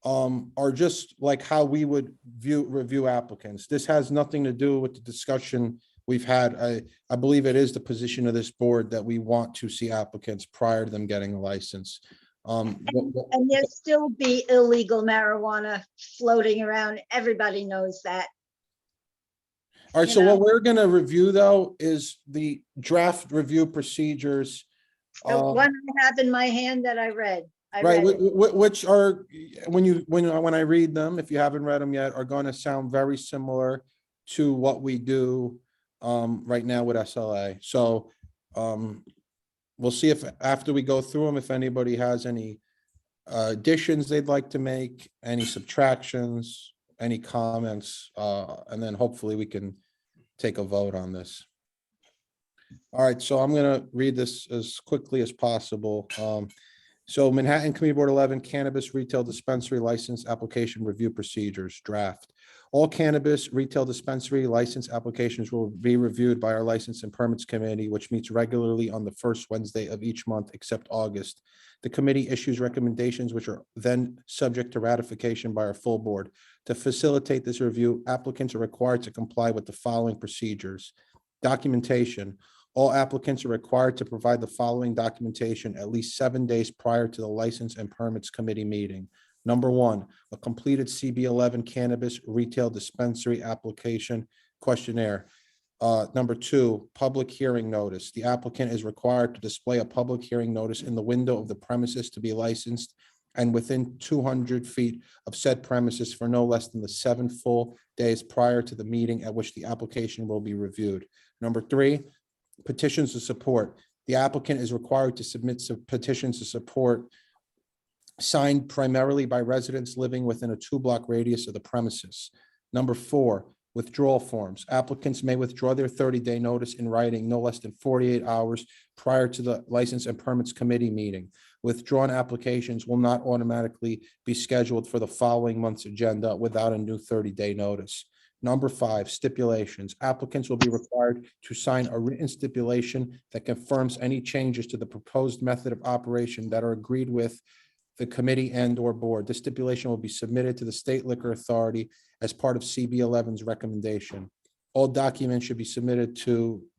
are just like how we would review applicants. This has nothing to do with the discussion we've had. I believe it is the position of this board that we want to see applicants prior to them getting a license. And there'll still be illegal marijuana floating around. Everybody knows that. All right, You so know. what we're gonna review though is the draft review procedures. The one I have in my hand that I read. Right, read it. which are, when I read them, if you haven't read them yet, are gonna sound very similar to what we do right now with SLA. So we'll see if, after we go through them, if anybody has any additions they'd like to make, any subtractions, any comments, and then hopefully we can take a vote on this. All right, so I'm gonna read this as quickly as possible. So Manhattan Community Board 11 Cannabis Retail Dispensary License Application Review Procedures Draft. All cannabis retail dispensary license applications will be reviewed by our License and Permits Committee, which meets regularly on the first Wednesday of each month except August. The committee issues recommendations which are then subject to ratification by our full board. To facilitate this review, applicants are required to comply with the following procedures. Documentation. All applicants are required to provide the following documentation at least 7 days prior to the License and Permits Committee meeting. Number one, a completed CB11 cannabis retail dispensary application questionnaire. Number two, public hearing notice. The applicant is required to display a public hearing notice in the window of the premises to be licensed and within 200 feet of said premises for no less than the 7 full days prior to the meeting at which the application will be reviewed. Number three, petitions to support. The applicant is required to submit petitions to support signed primarily by residents living within a 2-block radius of the premises. Number four, withdrawal forms. Applicants may withdraw their 30-day notice in writing no less than 48 hours prior to the License and Permits Committee meeting. Withdrawn applications will not automatically be scheduled for the following month's agenda without a new 30-day notice. Number five, stipulations. Applicants will be required to sign a written stipulation that confirms any changes to the proposed method of operation that are agreed with the committee and/or board. This stipulation will be submitted to the State Liquor Authority as part of CB11's recommendation. All documents should be submitted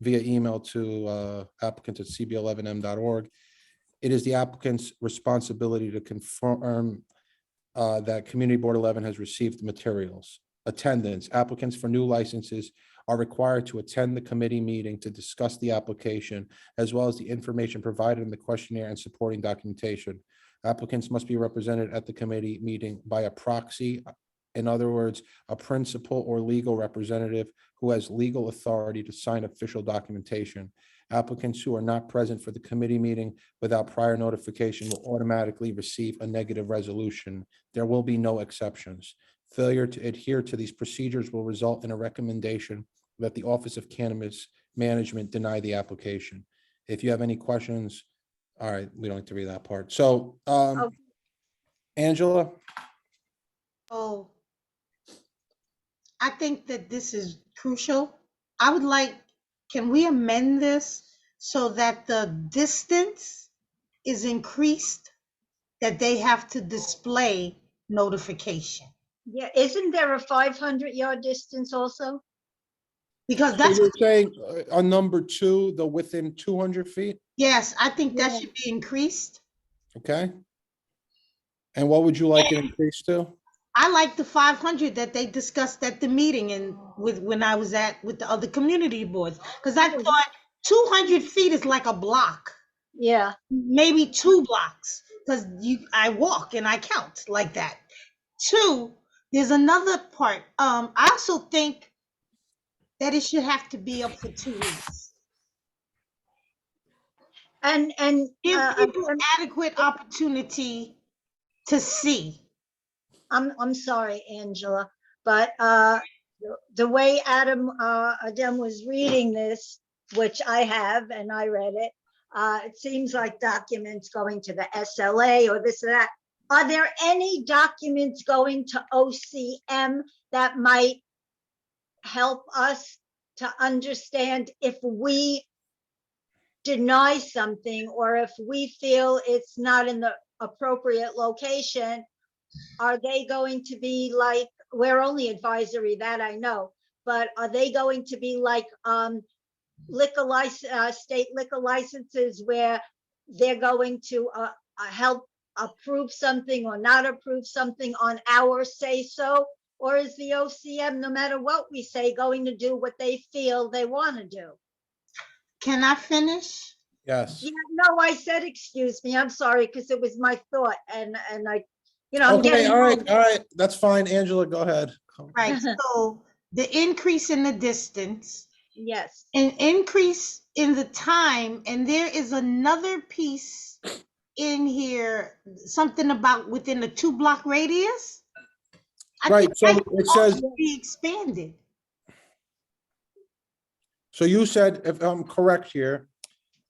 via email to applicant@cb11m.org. It is the applicant's responsibility to confirm that Community Board 11 has received the materials. Attendance. Applicants for new licenses are required to attend the committee meeting to discuss the application, as well as the information provided in the questionnaire and supporting documentation. Applicants must be represented at the committee meeting by a proxy. In other words, a principal or legal representative who has legal authority to sign official documentation. Applicants who are not present for the committee meeting without prior notification will automatically receive a negative resolution. There will be no exceptions. Failure to adhere to these procedures will result in a recommendation that the Office of Cannabis Management deny the application. If you have any questions, all right, we don't have to read that part. So, Angela? Oh, I think that this is crucial. I would like can we amend this so that the distance is increased, that they have to display notification? Yeah, isn't there a 500-yard distance also? Because So that's, you're saying on number 2, the within 200 feet, yes, I think that Yeah. should be increased. okay? And what would you like it increased to? I like the 500 that they discussed at the meeting and when I was with the other community boards, because I thought 200 feet is like a block, Yeah, maybe 2 blocks, because I walk and I count like that. 2, there's another part. I also think that it should have to be up for 2 weeks. and Give people adequate opportunity to see. I'm sorry, Angela, but the way Adam was reading this, which I have and I read it, it seems like documents going to the SLA or this or that. Are there any documents going to OCM that might help us to understand if we deny something or if we feel it's not in the appropriate location? Are they going to be like, we're only advisory, that I know, but are they going to be like liquor license, state liquor licenses where they're going to help approve something or not approve something on our say so? Or is the OCM, no matter what we say, going to do what they feel they want to do? Can I finish? Yes. Yeah, no, I said, excuse me, I'm sorry, because it was my thought and I, I'm Okay, getting. all right, that's fine. Angela, go ahead. Right, so the increase in the distance, Yes. an increase in the time, and there is another piece in here, something about within a 2-block radius. I Right, think so that it ought says, to be expanded. so you said, if I'm correct here,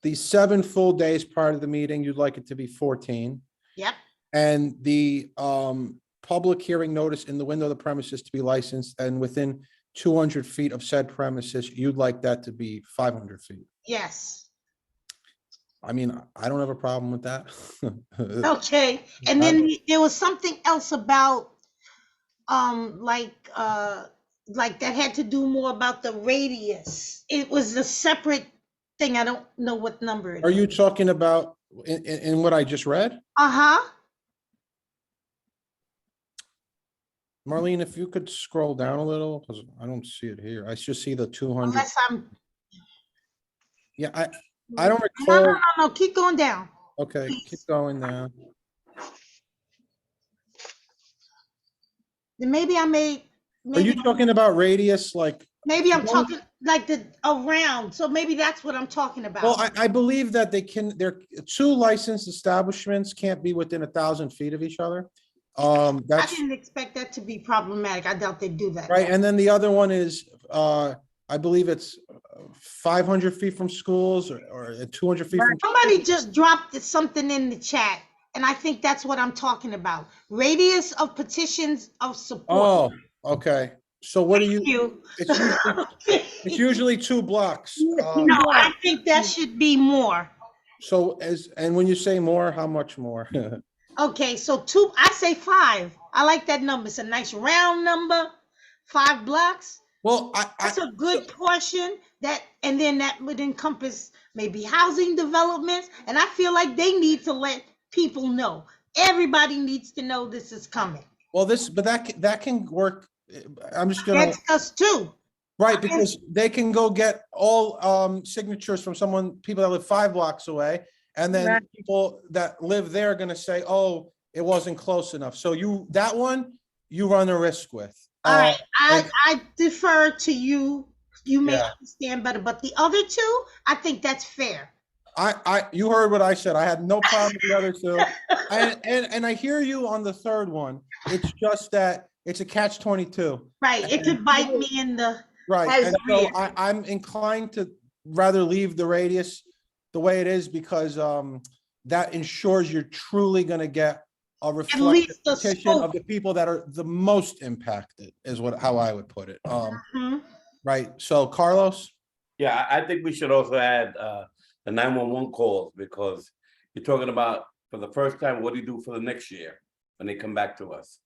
the 7 full days prior to the meeting, you'd like it to be 14. Yep. And the public hearing notice in the window of the premises to be licensed and within 200 feet of said premises, you'd like that to be 500 feet. Yes. I mean, I don't have a problem with that. Okay, and then there was something else about, like that had to do more about the radius. It was a separate thing. I don't know what number it Are is. you talking about in what I just read? Uh-huh. Marlene, if you could scroll down a little, because I don't see it here. I just see the 200. Unless I'm, Yeah, I don't no, recall. no, keep going down. Okay, keep going down. Then maybe I made, Are you talking about radius, like? maybe I'm talking like the around, so maybe that's what I'm talking about. Well, I believe that there 2 licensed establishments can't be within 1,000 feet of each other. I That's didn't expect that to be problematic. I doubt they'd do that. right. And then the other one is, I believe it's 500 feet from schools or 200 feet from. Somebody just dropped something in the chat, and I think that's what I'm talking about. Radius of petitions of support. Oh, okay. So what do you? You. It's usually 2 blocks. No, I think that should be more. So and when you say more, how much more? Okay, so 2, I say 5. I like that number. It's a nice round number. 5 blocks. Well, that's a good portion. And then that would encompass maybe housing developments. And I feel like they need to let people know. Everybody needs to know this is coming. Well, but that can work. I'm just gonna. That's us too. Right, because they can go get all signatures from people that live 5 blocks away, and then people that live there are going to say, "Oh, it wasn't close enough." So that one you run a risk with. All right, I defer to you. You may understand better, but the other 2, I think that's fair. You heard what I said. I had no problem with the other 2, and I hear you on the 3rd one. It's just that it's a catch-22. Right, it could bite me in the. Right, and so I'm inclined to rather leave the radius the way it is because that ensures you're truly going to get a reflective petition of the people that are the most impacted, is how I would put it. Right. So Carlos? Yeah, I think we should also add the 911 calls, because you're talking about for the first time, what do you do for the next year when they come back to us?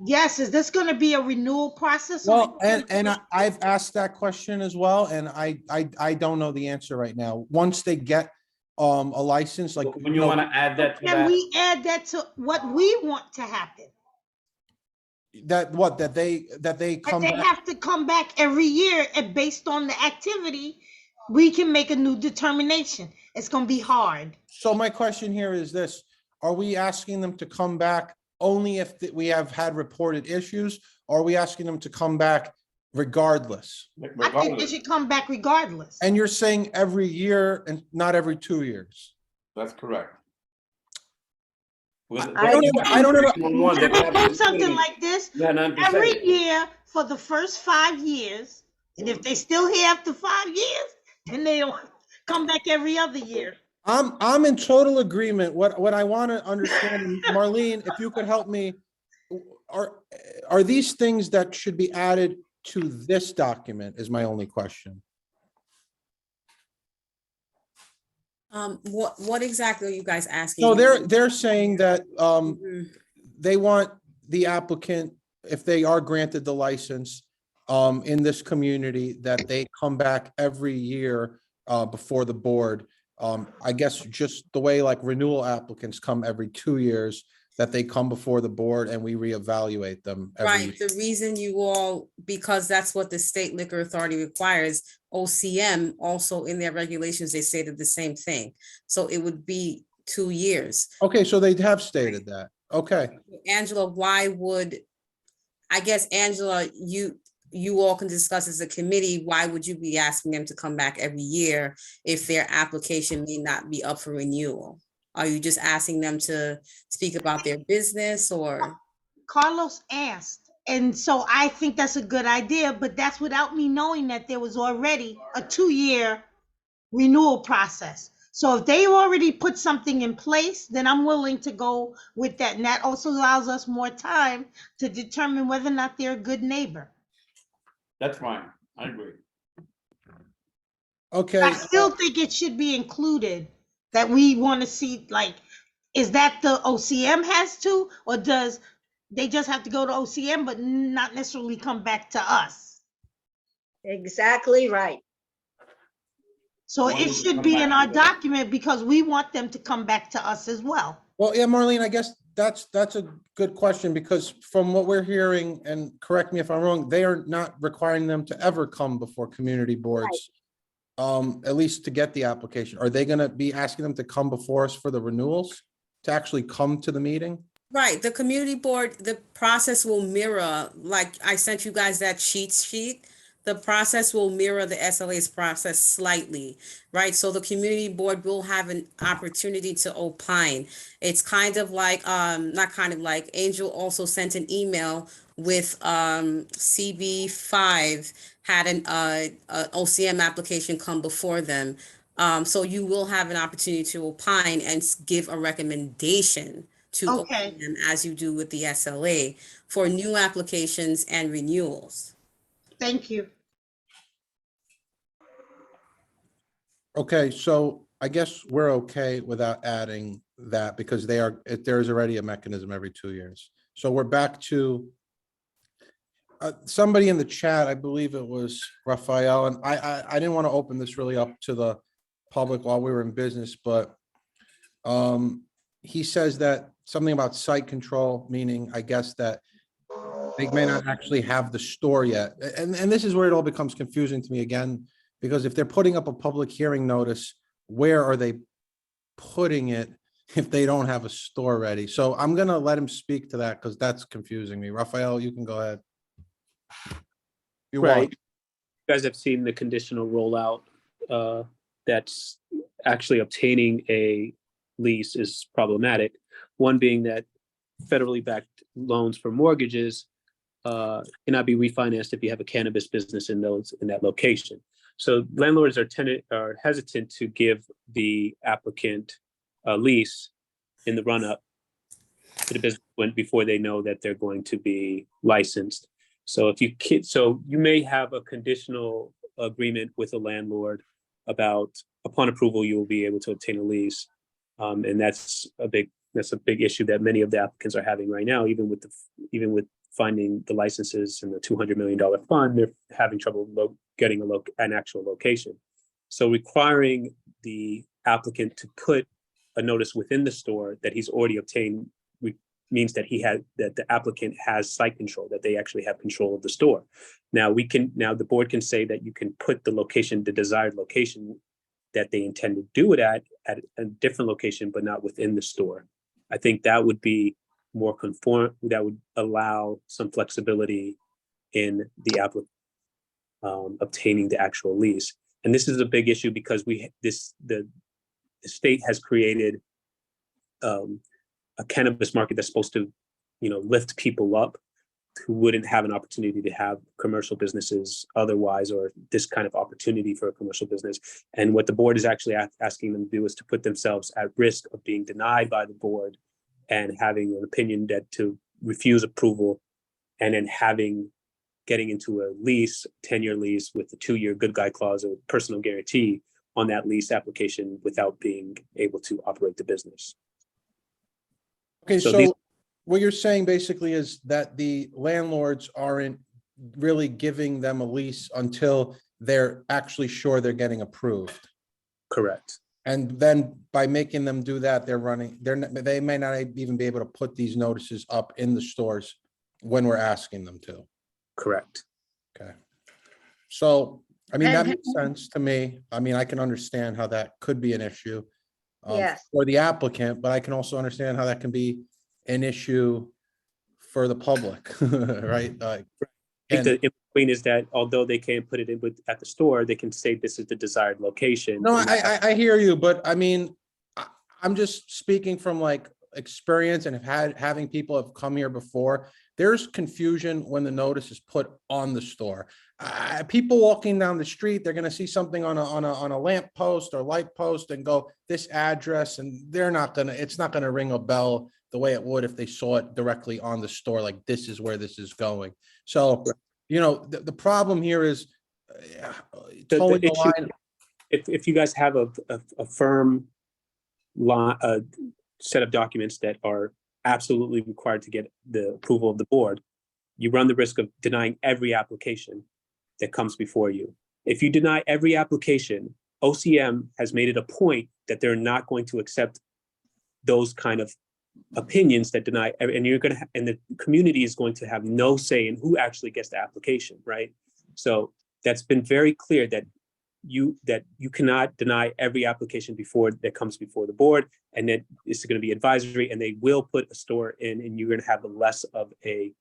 Yes, is this gonna be a renewal process? Well, I've asked that question as well, and I don't know the answer right now. Once they get a license, like, When you want to add that to Can that, we add that to what we want to happen? that they That come they back. have to come back every year, and based on the activity, we can make a new determination. It's gonna be hard. So my question here is this: are we asking them to come back only if we have had reported issues? Or are we asking them to come back regardless? I think they should come back regardless. And you're saying every year and not every 2 years? that's correct. I don't ever. Do something like this Yeah, no, every year for the first 5 years, and if they still here after 5 years, then they don't come back every other year. I'm in total agreement. What I want to understand, and Marlene, if you could help me, are these things that should be added to this document is my only question. What exactly are you guys asking? So they're saying that they want the applicant, if they are granted the license in this community, that they come back every year before the board. I guess just the way like renewal applicants come every 2 years, that they come before the board and we reevaluate them every year. Right, the reason you all, because that's what the State Liquor Authority requires, OCM also in their regulations, they stated the same thing. So it would be 2 years. Okay, so they have stated that. Okay. Angela, why would, I guess, Angela, you all can discuss as a committee, why would you be asking them to come back every year if their application may not be up for renewal? Are you just asking them to speak about their business, or? Carlos asked, and so I think that's a good idea, but that's without me knowing that there was already a 2-year renewal process. So if they already put something in place, then I'm willing to go with that. And that also allows us more time to determine whether or not they're a good neighbor. That's fine. I agree. Okay. I still think it should be included, that we want to see, like, is that the OCM has to, or does they just have to go to OCM but not necessarily come back to us? Exactly right. So it should be in our document because we want them to come back to us as well. Well, yeah, Marlene, I guess that's a good question, because from what we're hearing, and correct me if I'm wrong, they are not requiring them to ever come before community boards, at least to get the application. Are they going to be asking them to come before us for the renewals, to actually come to the meeting? Right, the community board, the process will mirror, like I sent you guys that cheat sheet. The process will mirror the SLA's process slightly, right? So the community board will have an opportunity to opine. It's kind of like, not kind of like, Angel also sent an email with CB5 had an OCM application come before them. So you will have an opportunity to opine and give a recommendation to OCM, as you do with the SLA, for new applications and renewals. Thank you. Okay, so I guess we're okay without adding that, because there's already a mechanism every 2 years. So we're back to somebody in the chat, I believe it was Raphael, and I didn't want to open this really up to the public while we were in business, but he says that something about site control, meaning I guess that they may not actually have the store yet. And this is where it all becomes confusing to me again, because if they're putting up a public hearing notice, where are they putting it if they don't have a store ready? So I'm going to let him speak to that, because that's confusing me. Raphael, you can go ahead. You Right. You guys have seen the conditional rollout. That's actually obtaining a lease is problematic. One being that federally backed loans for mortgages cannot be refinanced if you have a cannabis business in that location. So landlords are hesitant to give the applicant a lease in the run-up to the business before they know that they're going to be licensed. So if you may have a conditional agreement with the landlord about upon approval, you will be able to obtain a lease. And that's a big issue that many of the applicants are having right now, even with finding the licenses and the $200 million fund, they're having trouble getting an actual location. So requiring the applicant to put a notice within the store that he's already obtained means that the applicant has site control, that they actually have control of the store. Now the board can say that you can put the desired location that they intend to do it at a different location, but not within the store. I think that would be more conform, that would allow some flexibility in the applicant obtaining the actual lease. And this is a big issue because the state has created a cannabis market that's supposed to, lift people up who wouldn't have an opportunity to have commercial businesses otherwise, or this kind of opportunity for a commercial business. And what the board is actually asking them to do is to put themselves at risk of being denied by the board and having an opinion that to refuse approval, and then getting into a lease, 10-year lease with a 2-year good guy clause or personal guarantee on that lease application without being able to operate the business. Okay, So so what you're saying basically is that the landlords aren't really giving them a lease until they're actually sure they're getting approved. Correct. And then by making them do that, they may not even be able to put these notices up in the stores when we're asking them to. Correct. Okay. So, I mean, that makes sense to me. I mean, I can understand how that could be an issue Yes. for the applicant, but I can also understand how that can be an issue for the public, right? I think the in between is that although they can't put it in at the store, they can say this is the desired location. No, I hear you, but I mean, I'm just speaking from like experience and having people have come here before. There's confusion when the notice is put on the store. People walking down the street, they're going to see something on a lamp post or light post and go this address, and it's not going to ring a bell the way it would if they saw it directly on the store, like this is where this is going. So, the problem here is towing the line. If you guys have a firm set of documents that are absolutely required to get the approval of the board, you run the risk of denying every application that comes before you. If you deny every application, OCM has made it a point that they're not going to accept those kind of opinions that deny, and the community is going to have no say in who actually gets the application, right? So that's been very clear that you cannot deny every application that comes before the board, and that it's going to be advisory, and they will put a store in, and you're going to have less of a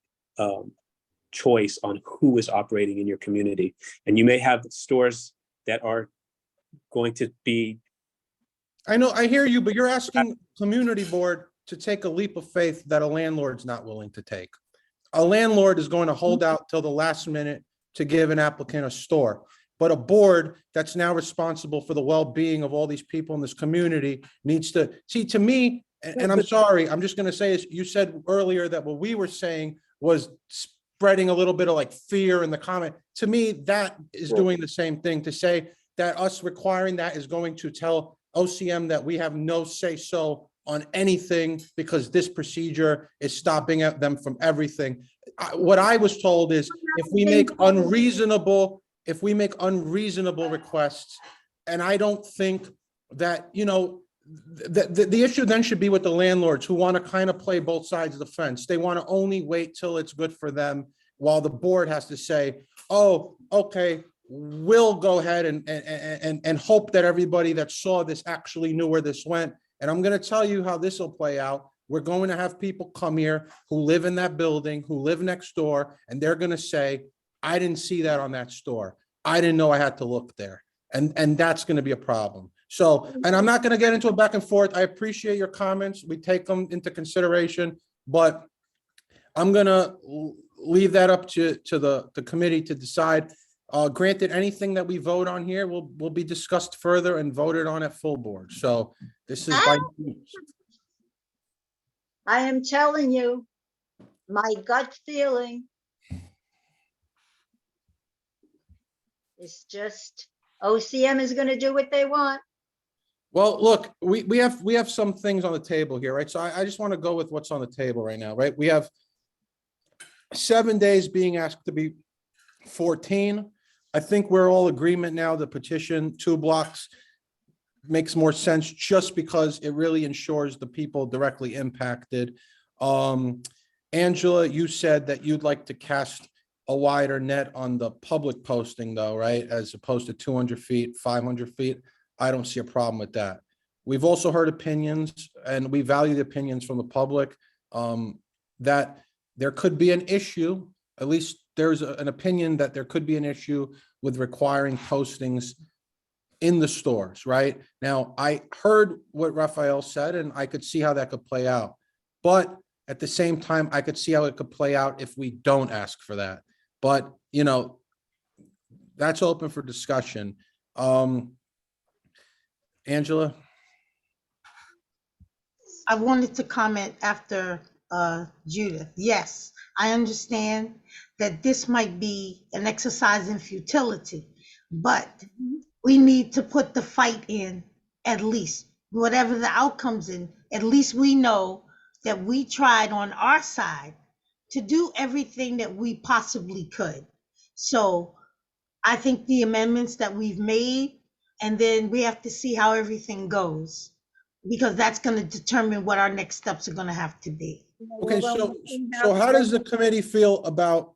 choice on who is operating in your community. And you may have stores that are going to be. I know, I hear you, but you're asking community board to take a leap of faith that a landlord's not willing to take. A landlord is going to hold out till the last minute to give an applicant a store. But a board that's now responsible for the well-being of all these people in this community needs to see, to me, and I'm sorry, I'm just going to say, is you said earlier that what we were saying was spreading a little bit of like fear in the comment. To me, that is doing the same thing, to say that us requiring that is going to tell OCM that we have no say so on anything because this procedure is stopping them from everything. What I was told is if we make unreasonable requests, and I don't think that, the issue then should be with the landlords who want to kind of play both sides of the fence. They want to only wait till it's good for them, while the board has to say, oh, okay, we'll go ahead and hope that everybody that saw this actually knew where this went. And I'm going to tell you how this will play out. We're going to have people come here who live in that building, who live next door, and they're going to say, I didn't see that on that store. I didn't know I had to look there. And that's going to be a problem. So, and I'm not going to get into a back and forth. I appreciate your comments. We take them into consideration, but I'm going to leave that up to the committee to decide. Granted, anything that we vote on here will be discussed further and voted on at full board. So this is by. I am telling you, my gut feeling It's just OCM is gonna do what they want. Well, look, we have some things on the table here, right? So I just want to go with what's on the table right now, right? We have 7 days being asked to be 14. I think we're all agreement now, the petition 2 blocks makes more sense just because it really ensures the people directly impacted. Angela, you said that you'd like to cast a wider net on the public posting though, right? As opposed to 200 feet, 500 feet. I don't see a problem with that. We've also heard opinions, and we value the opinions from the public, that there could be an issue, at least there's an opinion that there could be an issue with requiring postings in the stores, right? Now, I heard what Raphael said, and I could see how that could play out. But at the same time, I could see how it could play out if we don't ask for that. But, you know, that's open for discussion. Angela? I wanted to comment after Judith. Yes, I understand that this might be an exercise in futility, but we need to put the fight in, at least whatever the outcomes in, at least we know that we tried on our side to do everything that we possibly could. So I think the amendments that we've made, and then we have to see how everything goes, because that's going to determine what our next steps are going to have to be. Okay, so how does the committee feel about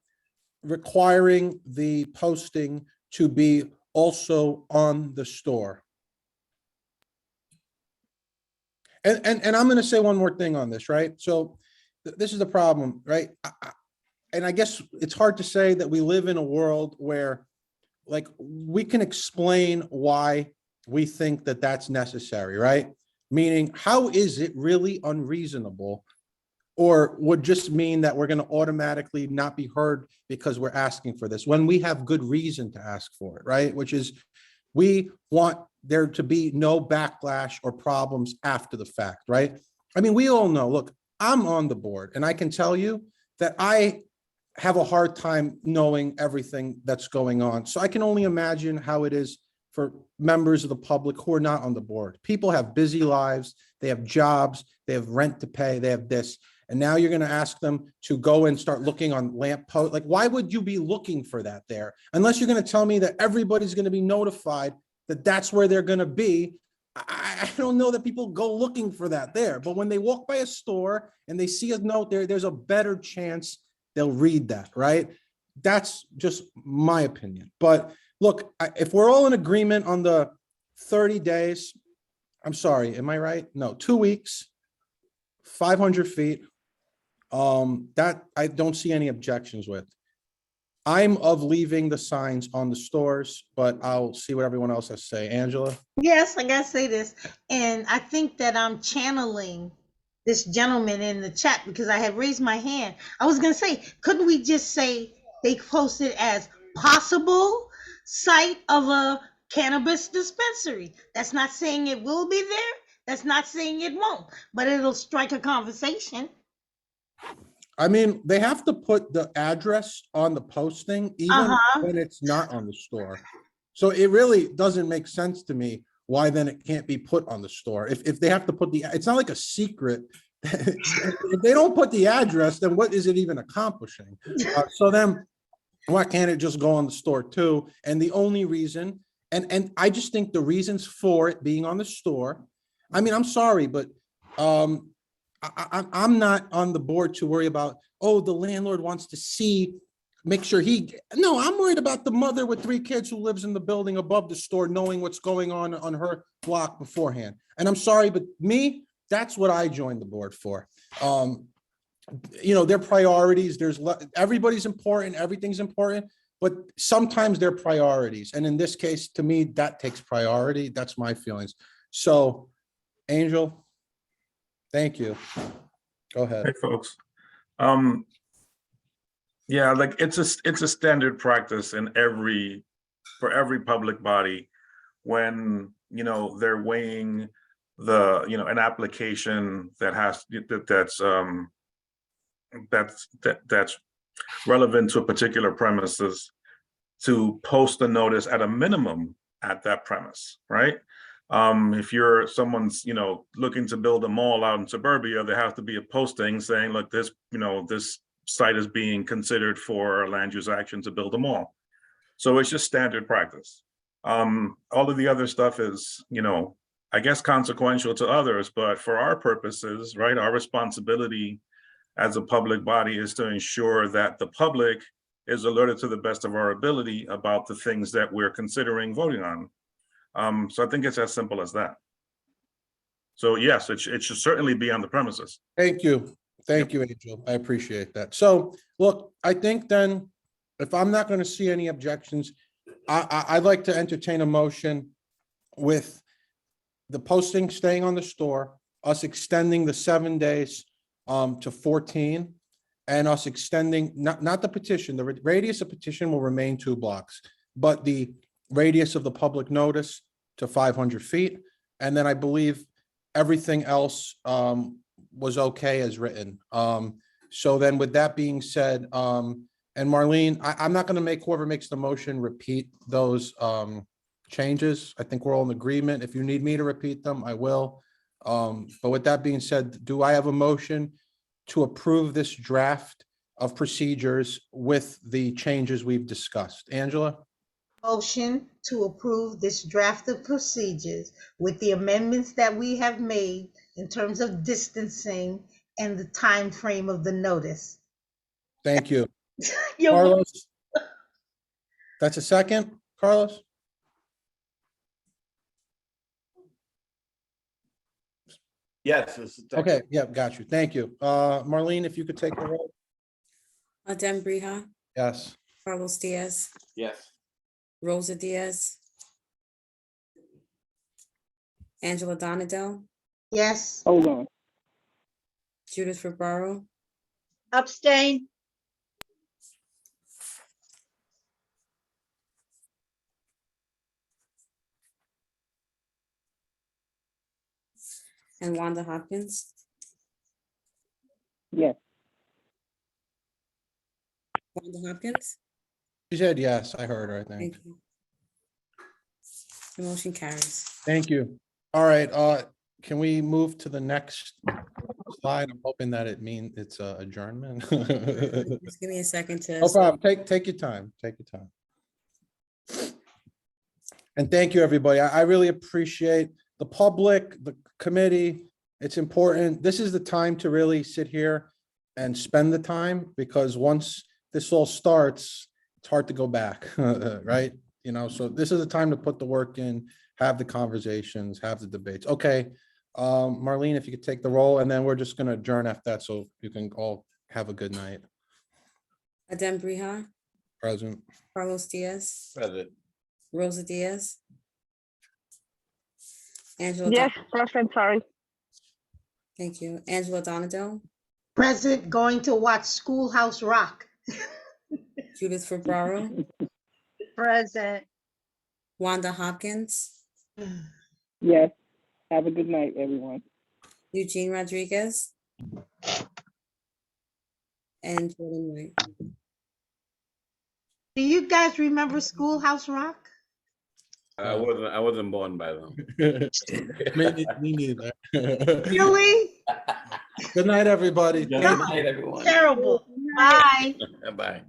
requiring the posting to be also on the store? And I'm going to say one more thing on this, right? So this is the problem, right? And I guess it's hard to say that we live in a world where, like, we can explain why we think that that's necessary, right? Meaning, how is it really unreasonable, or would just mean that we're going to automatically not be heard because we're asking for this when we have good reason to ask for it, right? Which is, we want there to be no backlash or problems after the fact, right? I mean, we all know, look, I'm on the board, and I can tell you that I have a hard time knowing everything that's going on. So I can only imagine how it is for members of the public who are not on the board. People have busy lives, they have jobs, they have rent to pay, they have this. And now you're going to ask them to go and start looking on lamp post. Like, why would you be looking for that there? Unless you're going to tell me that everybody's going to be notified that that's where they're going to be. I don't know that people go looking for that there. But when they walk by a store and they see a note there, there's a better chance they'll read that, right? That's just my opinion. But look, if we're all in agreement on the 30 days, I'm sorry, am I right? No, 2 weeks, 500 feet. That I don't see any objections with. I'm of leaving the signs on the stores, but I'll see what everyone else has to say. Angela? Yes, I gotta say this. And I think that I'm channeling this gentleman in the chat because I had raised my hand. I was gonna say, couldn't we just say they posted as possible site of a cannabis dispensary? That's not saying it will be there. That's not saying it won't, but it'll strike a conversation. I mean, they have to put the address on the posting, even when it's not on the store. So it really doesn't make sense to me why then it can't be put on the store. If they have to put it's not like a secret. If they don't put the address, then what is it even accomplishing? So then why can't it just go on the store too? And the only reason, and I just think the reasons for it being on the store, I mean, I'm sorry, but I'm not on the board to worry about, oh, the landlord wants to see, make sure no, I'm worried about the mother with 3 kids who lives in the building above the store, knowing what's going on her block beforehand. And I'm sorry, but me, that's what I joined the board for. You know, their priorities, everybody's important, everything's important, but sometimes they're priorities. And in this case, to me, that takes priority. That's my feelings. So, Angel, thank you. Go ahead. Hey, folks. Yeah, like it's a standard practice for every public body when, you know, they're weighing an application that's relevant to a particular premises. to post a notice at a minimum at that premise, right? If you're someone's, looking to build a mall out in suburbia, there has to be a posting saying, look, this, this site is being considered for a land use action to build a mall. So it's just standard practice. All of the other stuff is, I guess consequential to others, but for our purposes, right, our responsibility as a public body is to ensure that the public is alerted to the best of our ability about the things that we're considering voting on. So I think it's as simple as that. So yes, it should certainly be on the premises. Thank you. Thank you, Angel. I appreciate that. So look, I think then if I'm not going to see any objections, I'd like to entertain a motion with the posting staying on the store, us extending the 7 days to 14, and us extending, not the petition, the radius of petition will remain 2 blocks, but the radius of the public notice to 500 feet. And then I believe everything else was okay as written. So then with that being said, and Marlene, I'm not going to make whoever makes the motion repeat those changes. I think we're all in agreement. If you need me to repeat them, I will. But with that being said, do I have a motion to approve this draft of procedures with the changes we've discussed? Angela? Motion to approve this draft of procedures with the amendments that we have made in terms of distancing and the time frame of the notice. Thank you. You're Carlos? That's a second, Carlos? Yes. Okay, yeah, got you. Thank you. Marlene, if you could take the roll. Adem Briha, Yes. Carlos Diaz, Yes. Rosa Diaz, Angela Donadell, Yes. Hold on. Judith Ribaro, Abstain. and Wanda Hopkins. Yes. Wanda Hopkins, She said yes, I heard her, I think. thank you. The motion carries. Thank you. All right, can we move to the next slide? I'm hoping that it's adjournment. Just give me a second to. No problem. Take your time. Take your time. And thank you, everybody. I really appreciate the public, the committee. It's important. This is the time to really sit here and spend the time, because once this all starts, it's hard to go back, right? So this is the time to put the work in, have the conversations, have the debates. Okay. Marlene, if you could take the roll, and then we're just going to adjourn after that, so you can all have a good night. Adem Briha, Present. Carlos Diaz, Present. Rosa Diaz, Angela. Yes, present, sorry. Thank you. Angela Donadell, Present, going to watch Schoolhouse Rock. Judith Ribaro, Present. Wanda Hopkins, Yes. Have a good night, everyone. Eugene Rodriguez, and Jordan White. Do you guys remember Schoolhouse Rock? I wasn't born by then. Me neither. Really? Good night, everybody. Good night, everyone. Terrible. Bye. Bye.